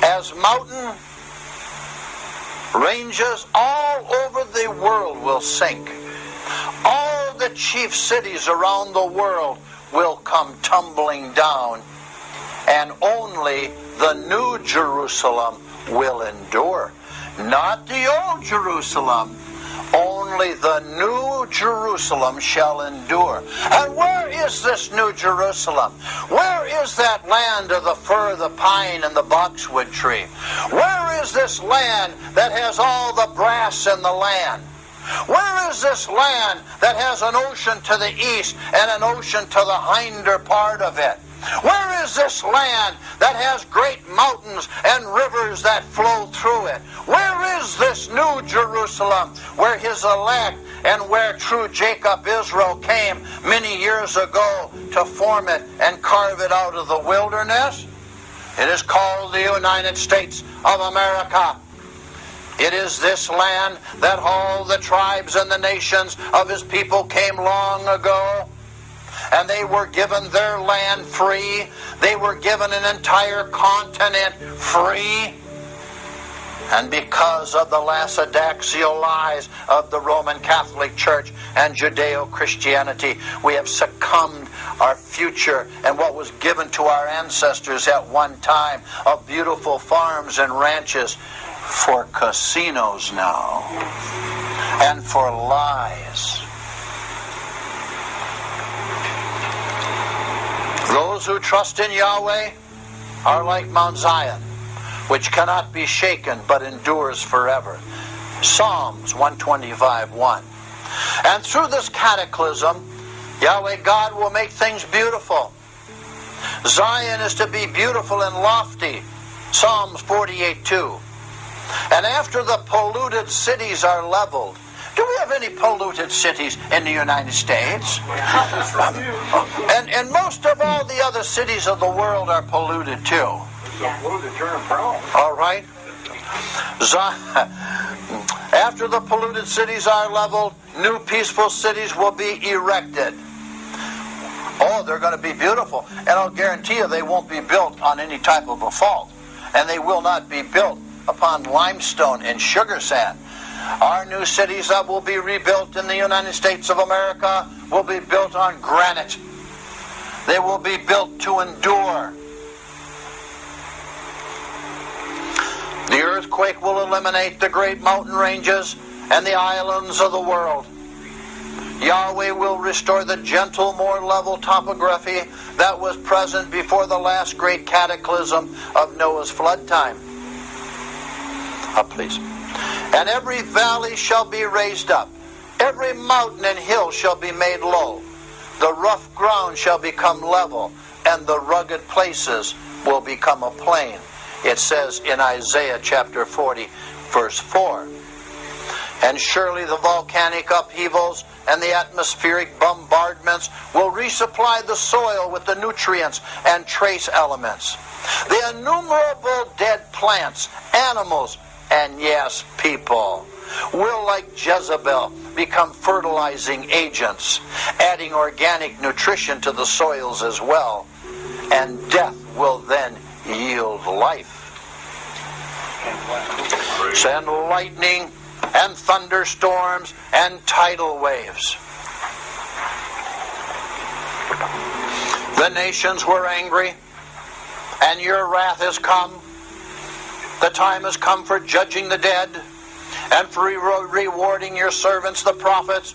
As mountain ranges all over the world will sink. All the chief cities around the world will come tumbling down, and only the New Jerusalem will endure. Not the old Jerusalem. Only the New Jerusalem shall endure. And where is this New Jerusalem? Where is that land of the fir, the pine, and the boxwood tree? Where is this land that has all the brass in the land? Where is this land that has an ocean to the east and an ocean to the hinder part of it? Where is this land that has great mountains and rivers that flow through it? Where is this New Jerusalem where his elect and where true Jacob Israel came many years ago to form it and carve it out of the wilderness? It is called the United States of America. It is this land that all the tribes and the nations of his people came long ago. And they were given their land free. They were given an entire continent free. And because of the lackadaisical lies of the Roman Catholic Church and Judeo-Christianity, we have succumbed our future and what was given to our ancestors at one time of beautiful farms and ranches for casinos now and for lies. Those who trust in Yahweh are like Mount Zion, which cannot be shaken but endures forever. Psalms 125:1. And through this cataclysm, Yahweh God will make things beautiful. Zion is to be beautiful and lofty. Psalms 48:2. And after the polluted cities are leveled. Do we have any polluted cities in the United States? And most of all the other cities of the world are polluted too. All right. After the polluted cities are leveled, new peaceful cities will be erected. Oh, they're going to be beautiful. And I'll guarantee you they won't be built on any type of a fault. And they will not be built upon limestone and sugar sand. Our new cities that will be rebuilt in the United States of America will be built on granite. They will be built to endure. The earthquake will eliminate the great mountain ranges and the islands of the world. Yahweh will restore the gentle, more level topography that was present before the last great cataclysm of Noah's flood time. Up, please. And every valley shall be raised up. Every mountain and hill shall be made low. The rough ground shall become level, and the rugged places will become a plain. It says in Isaiah chapter 40, verse 4. And surely the volcanic upheavals and the atmospheric bombardments will resupply the soil with the nutrients and trace elements. The innumerable dead plants, animals, and yes, people will, like Jezebel, become fertilizing agents, adding organic nutrition to the soils as well, and death will then yield life. Send lightning and thunderstorms and tidal waves. The nations were angry, and your wrath has come. The time has come for judging the dead, and for rewarding your servants, the prophets,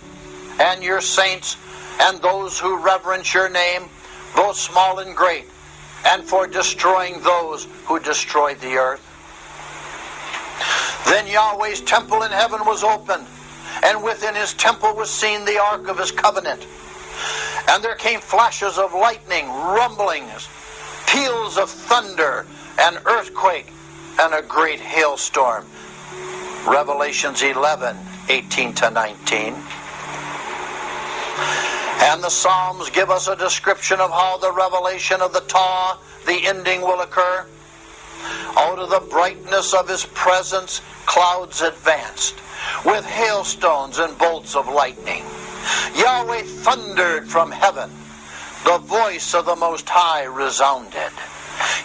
and your saints, and those who reverence your name, both small and great, and for destroying those who destroy the earth. Then Yahweh's temple in heaven was opened, and within his temple was seen the ark of his covenant. And there came flashes of lightning, rumblings, peals of thunder, an earthquake, and a great hailstorm. Revelations 11:18-19. And the Psalms give us a description of how the revelation of the Tah, the ending, will occur. Out of the brightness of his presence, clouds advanced, with hailstones and bolts of lightning. Yahweh thundered from heaven. The voice of the Most High resounded.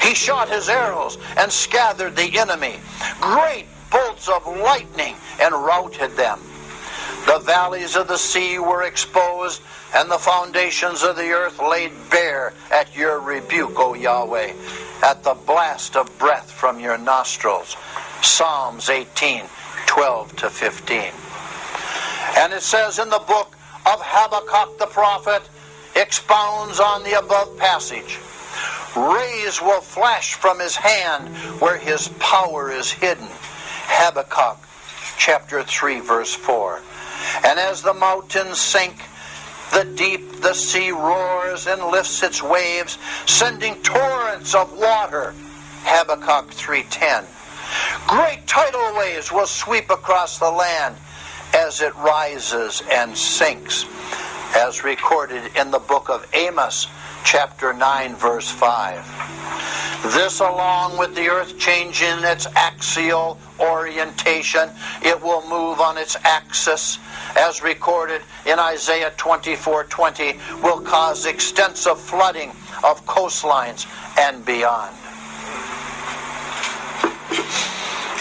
He shot his arrows and scattered the enemy. Great bolts of lightning and routed them. The valleys of the sea were exposed, and the foundations of the earth laid bare at your rebuke, O Yahweh, at the blast of breath from your nostrils. Psalms 18:12-15. And it says in the book of Habakkuk the prophet, expounds on the above passage. Rays will flash from his hand where his power is hidden. Habakkuk chapter 3 verse 4. And as the mountains sink, the deep, the sea roars and lifts its waves, sending torrents of water. Habakkuk 3:10. Great tidal waves will sweep across the land as it rises and sinks, as recorded in the book of Amos, chapter 9, verse 5. This, along with the earth changing its axial orientation, it will move on its axis, as recorded in Isaiah 24:20, will cause extensive flooding of coastlines and beyond.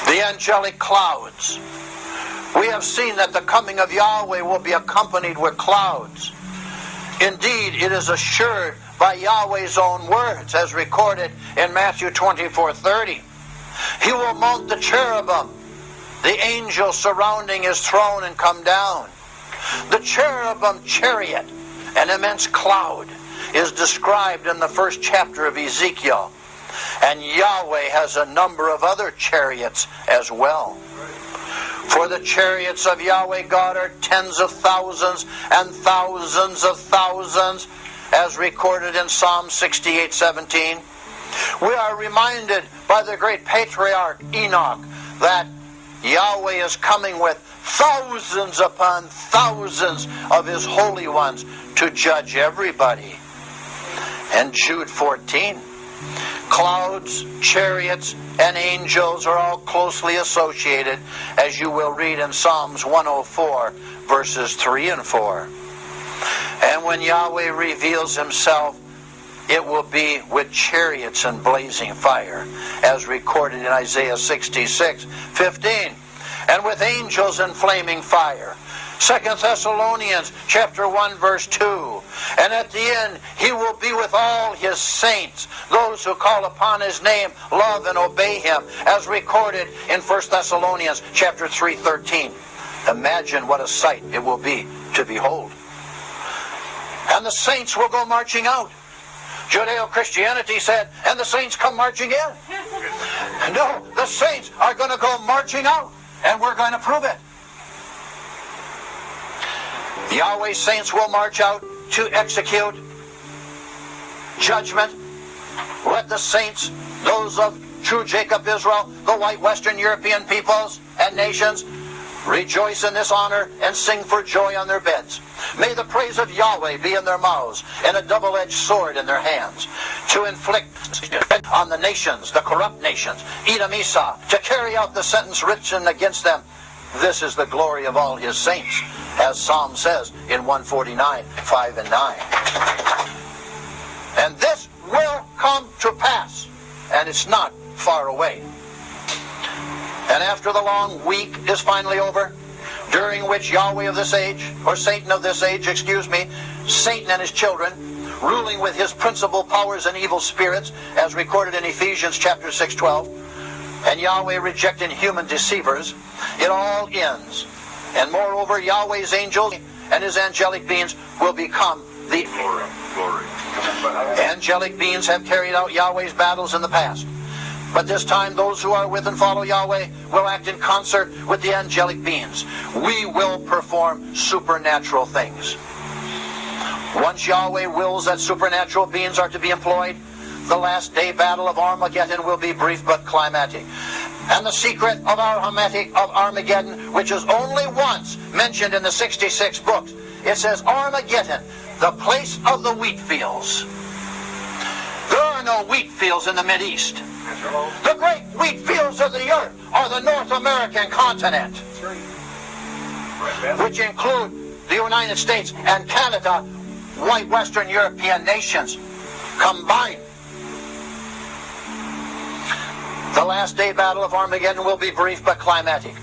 The angelic clouds. We have seen that the coming of Yahweh will be accompanied with clouds. Indeed, it is assured by Yahweh's own words, as recorded in Matthew 24:30. He will mount the cherubim, the angels surrounding his throne, and come down. The cherubim chariot, an immense cloud, is described in the first chapter of Ezekiel. And Yahweh has a number of other chariots as well. For the chariots of Yahweh God are tens of thousands and thousands of thousands, as recorded in Psalm 68:17. We are reminded by the great patriarch Enoch that Yahweh is coming with thousands upon thousands of his holy ones to judge everybody. And Jude 14. Clouds, chariots, and angels are all closely associated, as you will read in Psalms 104, verses 3 and 4. And when Yahweh reveals himself, it will be with chariots and blazing fire, as recorded in Isaiah 66:15, and with angels in flaming fire. 2 Thessalonians chapter 1 verse 2. And at the end he will be with all his saints, those who call upon his name, love and obey him, as recorded in 1 Thessalonians chapter 3:13. Imagine what a sight it will be to behold. And the saints will go marching out. Judeo-Christianity said, and the saints come marching in. No, the saints are going to go marching out, and we're going to prove it. Yahweh's saints will march out to execute judgment. Let the saints, those of true Jacob Israel, the white Western European peoples and nations, rejoice in this honor and sing for joy on their beds. May the praise of Yahweh be in their mouths and a double-edged sword in their hands, to inflict on the nations, the corrupt nations, Edom, Esau, to carry out the sentence written against them. This is the glory of all his saints, as Psalm says in 149, 5 and 9. And this will come to pass, and it's not far away. And after the long week is finally over, during which Yahweh of this age, or Satan of this age, Satan and his children, ruling with his principal powers and evil spirits, as recorded in Ephesians chapter 6:12, and Yahweh rejecting human deceivers, it all ends. And moreover, Yahweh's angels and his angelic beings will become the glory. Angelic beings have carried out Yahweh's battles in the past. But this time, those who are with and follow Yahweh will act in concert with the angelic beings. We will perform supernatural things. Once Yahweh wills that supernatural beings are to be employed, the last day battle of Armageddon will be brief but climatic. And the secret of Armageddon, which is only once mentioned in the 66 books, it says Armageddon, the place of the wheat fields. There are no wheat fields in the Mideast. The great wheat fields of the earth are the North American continent, which include the United States and Canada, white Western European nations combined. The last day battle of Armageddon will be brief but climatic.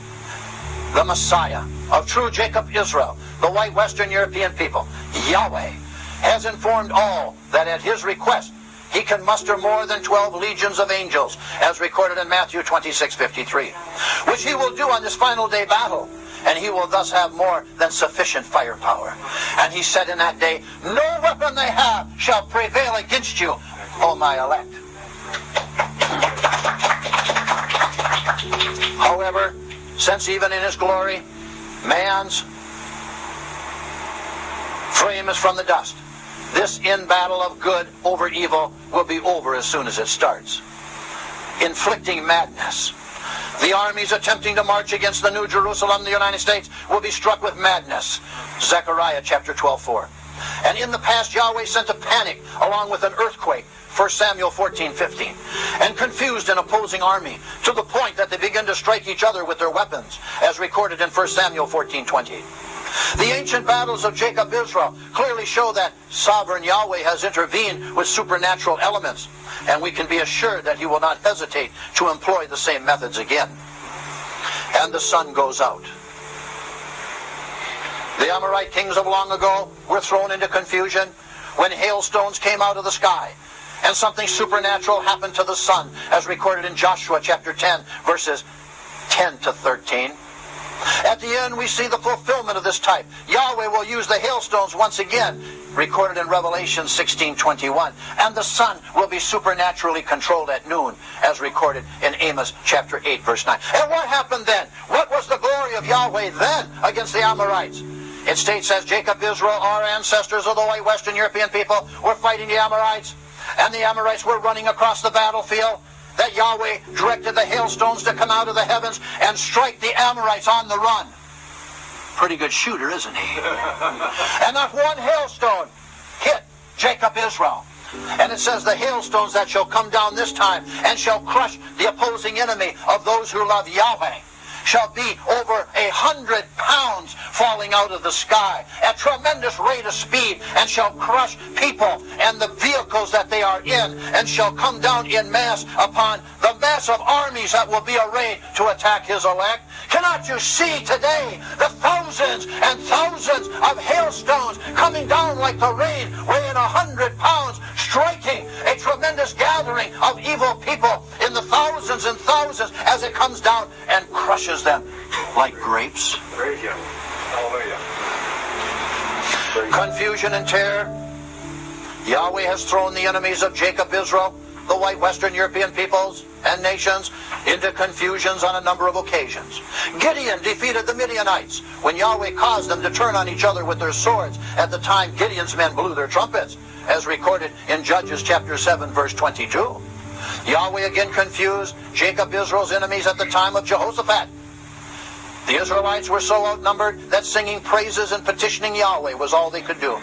The Messiah of true Jacob Israel, the white Western European people, Yahweh, has informed all that at his request he can muster more than 12 legions of angels, as recorded in Matthew 26:53, which he will do on this final day battle, and he will thus have more than sufficient firepower. And he said in that day, no weapon they have shall prevail against you, O my elect. However, since even in his glory, man's frame is from the dust, this in-battle of good over evil will be over as soon as it starts. Inflicting madness. The armies attempting to march against the New Jerusalem, the United States, will be struck with madness. Zechariah chapter 12:4. And in the past, Yahweh sent a panic along with an earthquake, 1 Samuel 14:15, and confused an opposing army to the point that they begin to strike each other with their weapons, as recorded in 1 Samuel 14:20. The ancient battles of Jacob Israel clearly show that sovereign Yahweh has intervened with supernatural elements, and we can be assured that he will not hesitate to employ the same methods again. And the sun goes out. The Amorite kings of long ago were thrown into confusion when hailstones came out of the sky, and something supernatural happened to the sun, as recorded in Joshua chapter 10, verses 10 to 13. At the end, we see the fulfillment of this type. Yahweh will use the hailstones once again, recorded in Revelation 16:21. And the sun will be supernaturally controlled at noon, as recorded in Amos chapter 8, verse 9. And what happened then? What was the glory of Yahweh then against the Amorites? It states, as Jacob, Israel, our ancestors of the white Western European people, were fighting the Amorites, and the Amorites were running across the battlefield, that Yahweh directed the hailstones to come out of the heavens and strike the Amorites on the run. Pretty good shooter, isn't he? And not one hailstone hit Jacob, Israel. And it says, the hailstones that shall come down this time and shall crush the opposing enemy of those who love Yahweh shall be over 100 pounds falling out of the sky at tremendous rate of speed, and shall crush people and the vehicles that they are in, and shall come down in mass upon the massive armies that will be arrayed to attack his elect. Cannot you see today the thousands and thousands of hailstones coming down like the rain, weighing 100 pounds, striking a tremendous gathering of evil people in the thousands and thousands as it comes down and crushes them like grapes? Praise you. Hallelujah. Confusion and terror. Yahweh has thrown the enemies of Jacob, Israel, the white Western European peoples and nations, into confusions on a number of occasions. Gideon defeated the Midianites when Yahweh caused them to turn on each other with their swords at the time Gideon's men blew their trumpets, as recorded in Judges chapter 7, verse 22. Yahweh again confused Jacob, Israel's enemies at the time of Jehoshaphat. The Israelites were so outnumbered that singing praises and petitioning Yahweh was all they could do.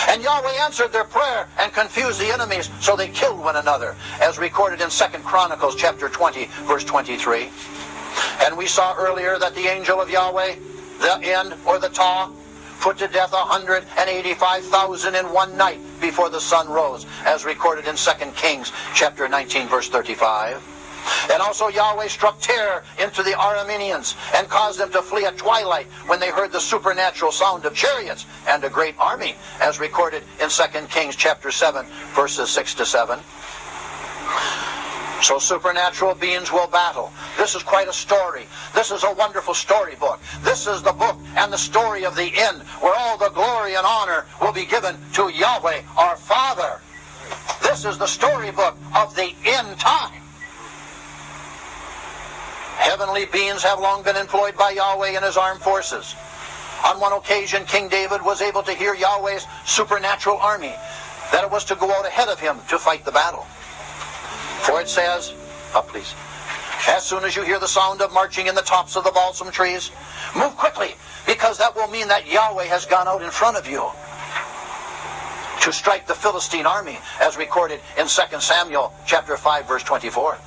And Yahweh answered their prayer and confused the enemies, so they killed one another, as recorded in 2 Chronicles chapter 20, verse 23. And we saw earlier that the angel of Yahweh, the end or the Tah, put to death 185,000 in one night before the sun rose, as recorded in 2 Kings chapter 19, verse 35. And also Yahweh struck terror into the Arameans and caused them to flee at twilight when they heard the supernatural sound of chariots and a great army, as recorded in 2 Kings chapter 7, verses 6 to 7. So supernatural beings will battle. This is quite a story. This is a wonderful storybook. This is the book and the story of the end, where all the glory and honor will be given to Yahweh our Father. This is the storybook of the end time. Heavenly beings have long been employed by Yahweh and his armed forces. On one occasion, King David was able to hear Yahweh's supernatural army, that it was to go out ahead of him to fight the battle. For it says, up please, as soon as you hear the sound of marching in the tops of the balsam trees, move quickly, because that will mean that Yahweh has gone out in front of you to strike the Philistine army, as recorded in 2 Samuel chapter 5, verse 24.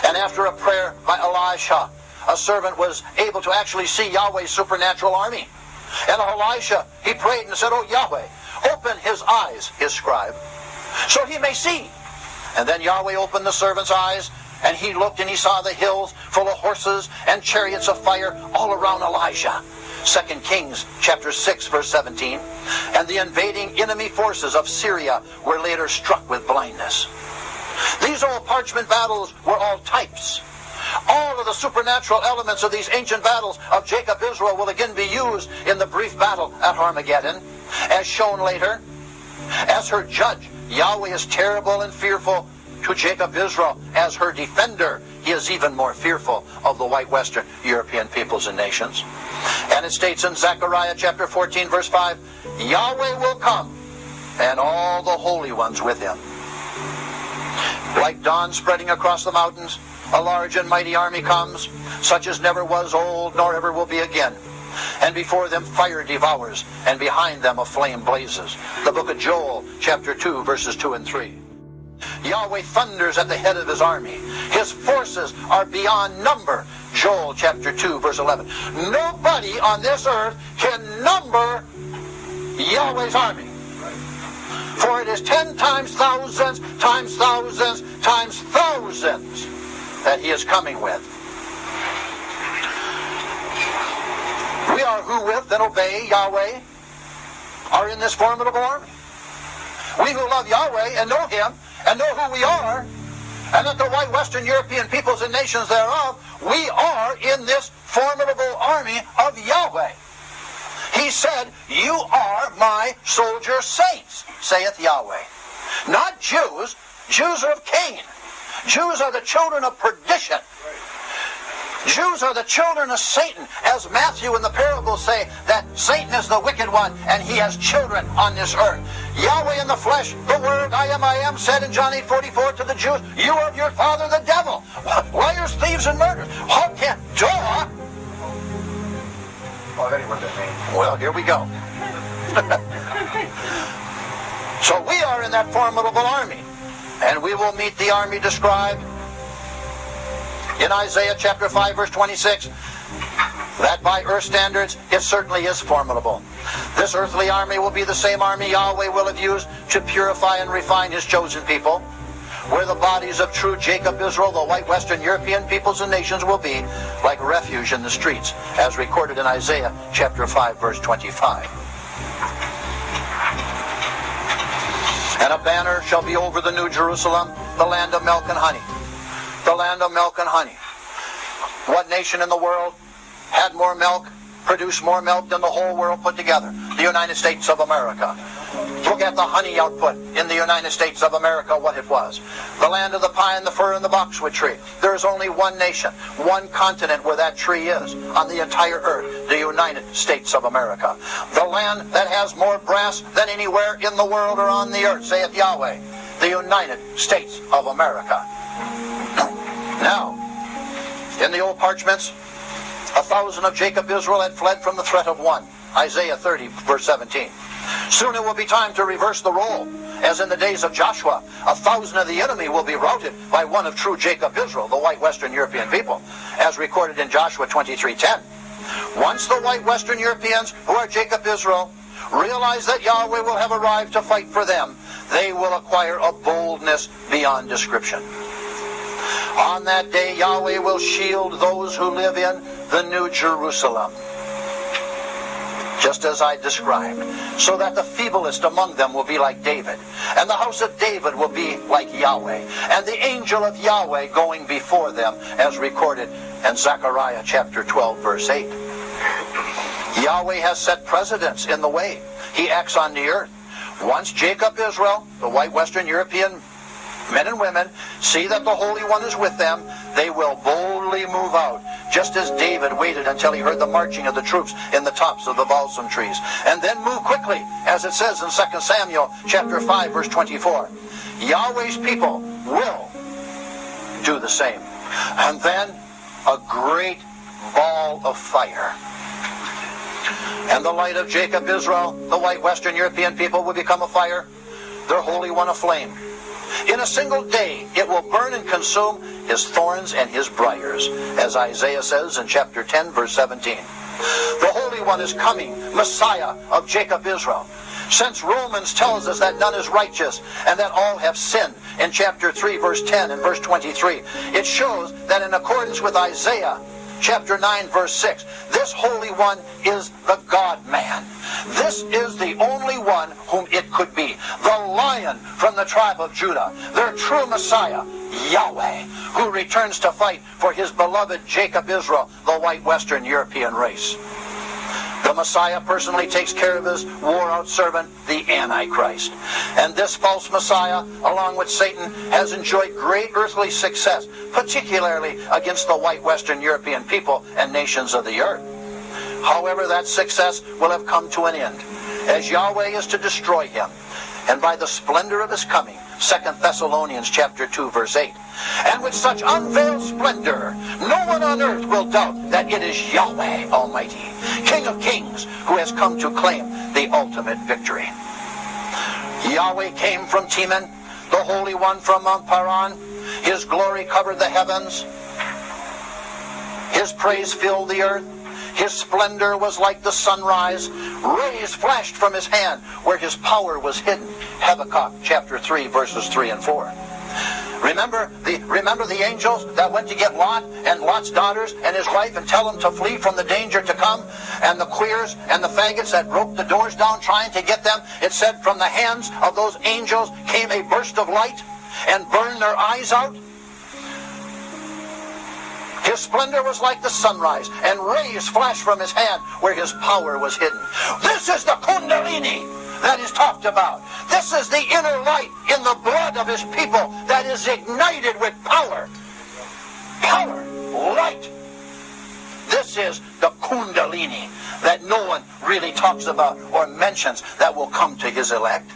And after a prayer by Elisha, a servant was able to actually see Yahweh's supernatural army. And Elisha, he prayed and said, "Oh Yahweh, open his eyes," his scribe, "so he may see." And then Yahweh opened the servant's eyes, and he looked and he saw the hills full of horses and chariots of fire all around Elisha. 2 Kings chapter 6, verse 17. And the invading enemy forces of Syria were later struck with blindness. These old parchment battles were all types. All of the supernatural elements of these ancient battles of Jacob, Israel will again be used in the brief battle at Armageddon, as shown later. As her judge, Yahweh is terrible and fearful to Jacob, Israel. As her defender, he is even more fearful of the white Western European peoples and nations. And it states in Zechariah chapter 14, verse 5, Yahweh will come, and all the holy ones with him. Like dawn spreading across the mountains, a large and mighty army comes, such as never was old nor ever will be again. And before them fire devours, and behind them a flame blazes. The book of Joel, chapter 2, verses 2 and 3. Yahweh thunders at the head of his army. His forces are beyond number. Joel, chapter 2, verse 11. Nobody on this earth can number Yahweh's army. For it is 10 times thousands, times thousands, times thousands that he is coming with. We are who with and obey Yahweh are in this formidable army. We who love Yahweh and know him and know who we are and that the white Western European peoples and nations thereof, we are in this formidable army of Yahweh. He said, you are my soldier saints, saith Yahweh. Not Jews. Jews are of Cain. Jews are the children of perdition. Jews are the children of Satan, as Matthew in the parables say that Satan is the wicked one and he has children on this earth. Yahweh in the flesh, the word I am, said in John 8:44 to the Jews, you are of your father the devil. Liars, thieves, and murderers. How can duh? Well, here we go. So we are in that formidable army, and we will meet the army described in Isaiah chapter 5 verse 26, that by earth standards it certainly is formidable. This earthly army will be the same army Yahweh will have used to purify and refine his chosen people, where the bodies of true Jacob Israel, the white Western European peoples and nations, will be like refuge in the streets, as recorded in Isaiah chapter 5 verse 25. And a banner shall be over the New Jerusalem, the land of milk and honey. The land of milk and honey. What nation in the world had more milk, produced more milk than the whole world put together? The United States of America. Look at the honey output in the United States of America, what it was. The land of the pine, the fir, and the boxwood tree. There is only one nation, one continent where that tree is on the entire earth, the United States of America. The land that has more brass than anywhere in the world or on the earth, saith Yahweh, the United States of America. Now, in the old parchments, 1,000 of Jacob Israel had fled from the threat of one. Isaiah 30, verse 17. Soon it will be time to reverse the role. As in the days of Joshua, 1,000 of the enemy will be routed by one of true Jacob Israel, the white Western European people, as recorded in Joshua 23:10. Once the white Western Europeans, who are Jacob Israel, realize that Yahweh will have arrived to fight for them, they will acquire a boldness beyond description. On that day, Yahweh will shield those who live in the New Jerusalem, just as I described, so that the feeblest among them will be like David, and the house of David will be like Yahweh, and the angel of Yahweh going before them, as recorded in Zechariah chapter 12, verse 8. Yahweh has set precedents in the way he acts on the earth. Once Jacob Israel, the white Western European men and women, see that the Holy One is with them, they will boldly move out, just as David waited until he heard the marching of the troops in the tops of the balsam trees, and then move quickly, as it says in 2 Samuel chapter 5 verse 24. Yahweh's people will do the same. And then a great ball of fire. And the light of Jacob Israel, the white Western European people, will become a fire, their Holy One a flame. In a single day, it will burn and consume his thorns and his briars, as Isaiah says in chapter 10, verse 17. The Holy One is coming, Messiah of Jacob Israel. Since Romans tells us that none is righteous and that all have sinned in chapter 3, verse 10 and verse 23, it shows that in accordance with Isaiah chapter 9, verse 6, this Holy One is the God-man. This is the only one whom it could be. The Lion from the tribe of Judah, their true Messiah, Yahweh, who returns to fight for his beloved Jacob Israel, the white Western European race. The Messiah personally takes care of his wore-out servant, the Antichrist. And this false Messiah, along with Satan, has enjoyed great earthly success, particularly against the white Western European people and nations of the earth. However, that success will have come to an end, as Yahweh is to destroy him. And by the splendor of his coming, 2 Thessalonians chapter 2, verse 8. And with such unveiled splendor, no one on earth will doubt that it is Yahweh Almighty, King of Kings, who has come to claim the ultimate victory. Yahweh came from Teman, the Holy One from Mount Paran. His glory covered the heavens. His praise filled the earth. His splendor was like the sunrise. Rays flashed from his hand where his power was hidden. Habakkuk chapter 3, verses 3 and 4. Remember the angels that went to get Lot and Lot's daughters and his wife and tell them to flee from the danger to come? And the queers and the faggots that broke the doors down trying to get them, it said from the hands of those angels came a burst of light and burned their eyes out. His splendor was like the sunrise, and rays flashed from his hand where his power was hidden. This is the Kundalini that is talked about. This is the inner light in the blood of his people that is ignited with power. Power, light. This is the Kundalini that no one really talks about or mentions that will come to his elect.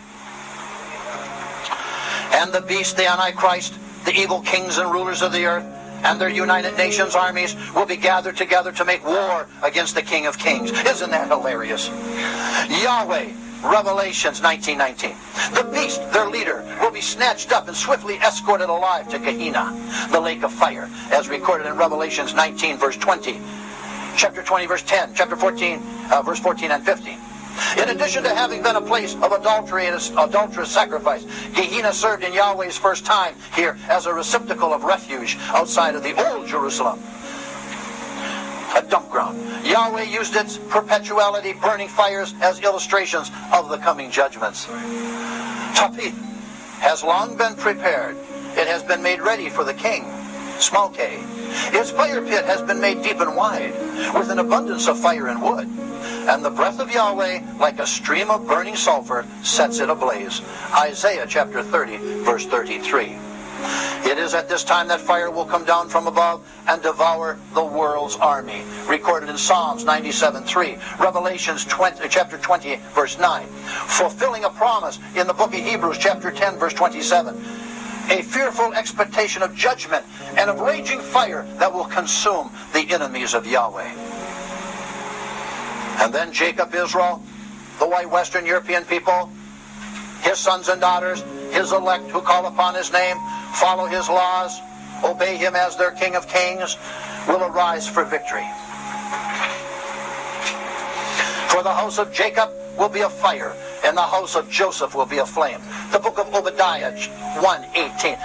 And the beast, the Antichrist, the evil kings and rulers of the earth, and their United Nations armies will be gathered together to make war against the King of Kings. Isn't that hilarious? Yahweh, Revelations 19:19. The beast, their leader, will be snatched up and swiftly escorted alive to Gehenna, the lake of fire, as recorded in Revelations 19, verse 20, chapter 20, verse 10, chapter 14, verse 14 and 15. In addition to having been a place of adultery and adulterous sacrifice, Gehenna served in Yahweh's first time here as a receptacle of refuge outside of the old Jerusalem, a dump ground. Yahweh used its perpetuality burning fires as illustrations of the coming judgments. Tapith has long been prepared. It has been made ready for the king, small k. Its fire pit has been made deep and wide, with an abundance of fire and wood. And the breath of Yahweh, like a stream of burning sulfur, sets it ablaze. Isaiah chapter 30, verse 33. It is at this time that fire will come down from above and devour the world's army. Recorded in Psalms 97:3, Revelations chapter 20, verse 9. Fulfilling a promise in the book of Hebrews chapter 10, verse 27. A fearful expectation of judgment and of raging fire that will consume the enemies of Yahweh. And then Jacob, Israel, the white Western European people, his sons and daughters, his elect who call upon his name, follow his laws, obey him as their King of Kings, will arise for victory. For the house of Jacob will be a fire, and the house of Joseph will be a flame. The book of Obadiah 1:18.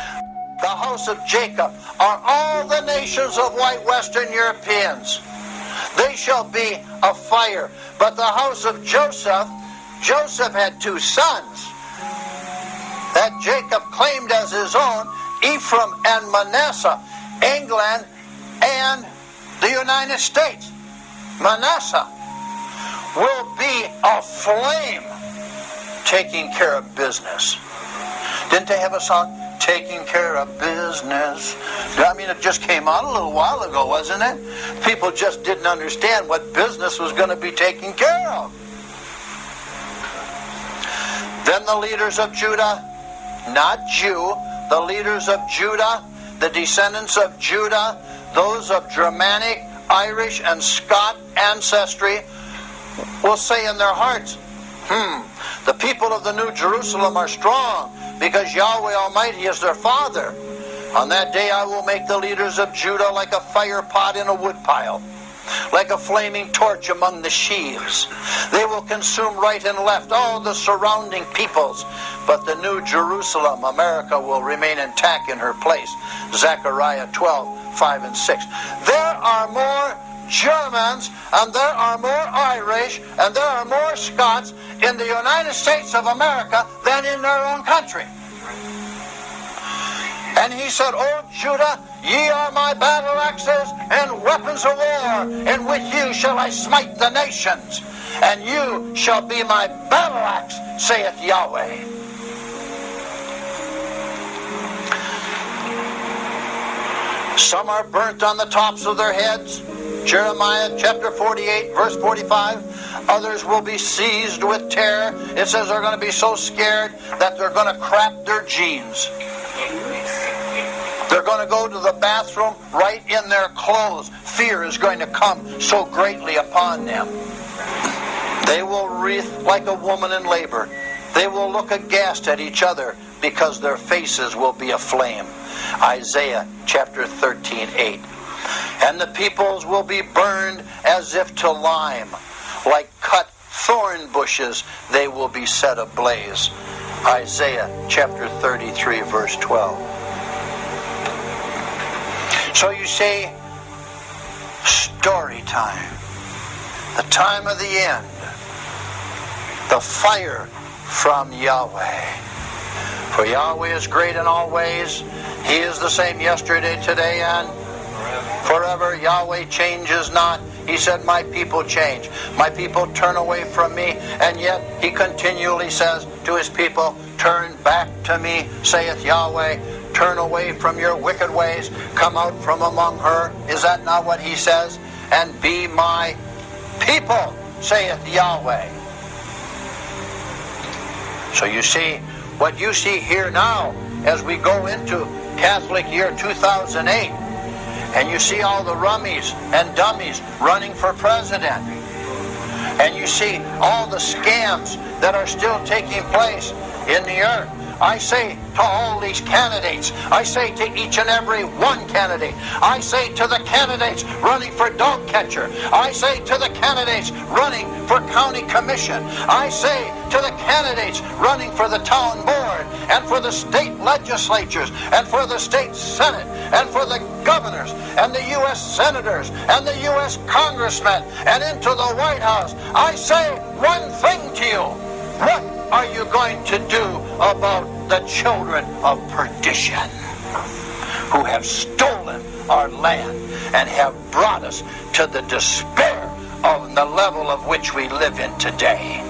The house of Jacob are all the nations of white Western Europeans. They shall be a fire. But the house of Joseph had two sons that Jacob claimed as his own, Ephraim and Manasseh, England and the United States. Manasseh will be a flame taking care of business. Didn't they have a song? Taking care of business. I mean, it just came out a little while ago, wasn't it? People just didn't understand what business was going to be taken care of. Then the leaders of Judah, not Jew, the leaders of Judah, the descendants of Judah, those of Germanic, Irish, and Scot ancestry, will say in their hearts, the people of the New Jerusalem are strong, because Yahweh Almighty is their father. On that day I will make the leaders of Judah like a fire pot in a woodpile, like a flaming torch among the sheaves. They will consume right and left all the surrounding peoples, but the New Jerusalem, America, will remain intact in her place. Zechariah 12:5 and 6. There are more Germans, and there are more Irish, and there are more Scots in the United States of America than in their own country. And he said, O Judah, ye are my battle axes and weapons of war, and with you shall I smite the nations, and you shall be my battle axe, saith Yahweh. Some are burnt on the tops of their heads. Jeremiah chapter 48, verse 45. Others will be seized with terror. It says they're going to be so scared that they're going to crap their jeans. They're going to go to the bathroom right in their clothes. Fear is going to come so greatly upon them. They will writhe like a woman in labor. They will look aghast at each other because their faces will be aflame. Isaiah chapter 13:8. And the peoples will be burned as if to lime. Like cut thorn bushes, they will be set ablaze. Isaiah chapter 33, verse 12. So you see, story time. The time of the end. The fire from Yahweh. For Yahweh is great in all ways. He is the same yesterday, today, and forever. Yahweh changes not. He said, my people change. My people turn away from me. And yet he continually says to his people, turn back to me, saith Yahweh. Turn away from your wicked ways. Come out from among her. Is that not what he says? And be my people, saith Yahweh. So you see, what you see here now as we go into Catholic year 2008, and you see all the rummies and dummies running for president, and you see all the scams that are still taking place in the earth. I say to all these candidates, I say to each and every one candidate, I say to the candidates running for dog catcher, I say to the candidates running for county commission, I say to the candidates running for the town board and for the state legislatures and for the state senate and for the governors and the U.S. senators and the U.S. congressmen and into the White House, I say one thing to you. What are you going to do about the children of perdition who have stolen our land and have brought us to the despair of the level of which we live in today?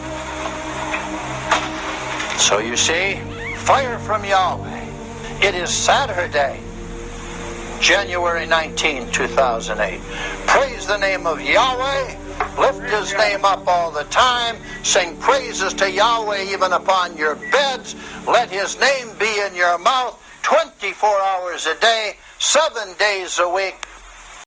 So you see, fire from Yahweh. It is Saturday, January 19, 2008. Praise the name of Yahweh. Lift his name up all the time. Sing praises to Yahweh even upon your beds. Let his name be in your mouth 24 hours a day, 7 days a week,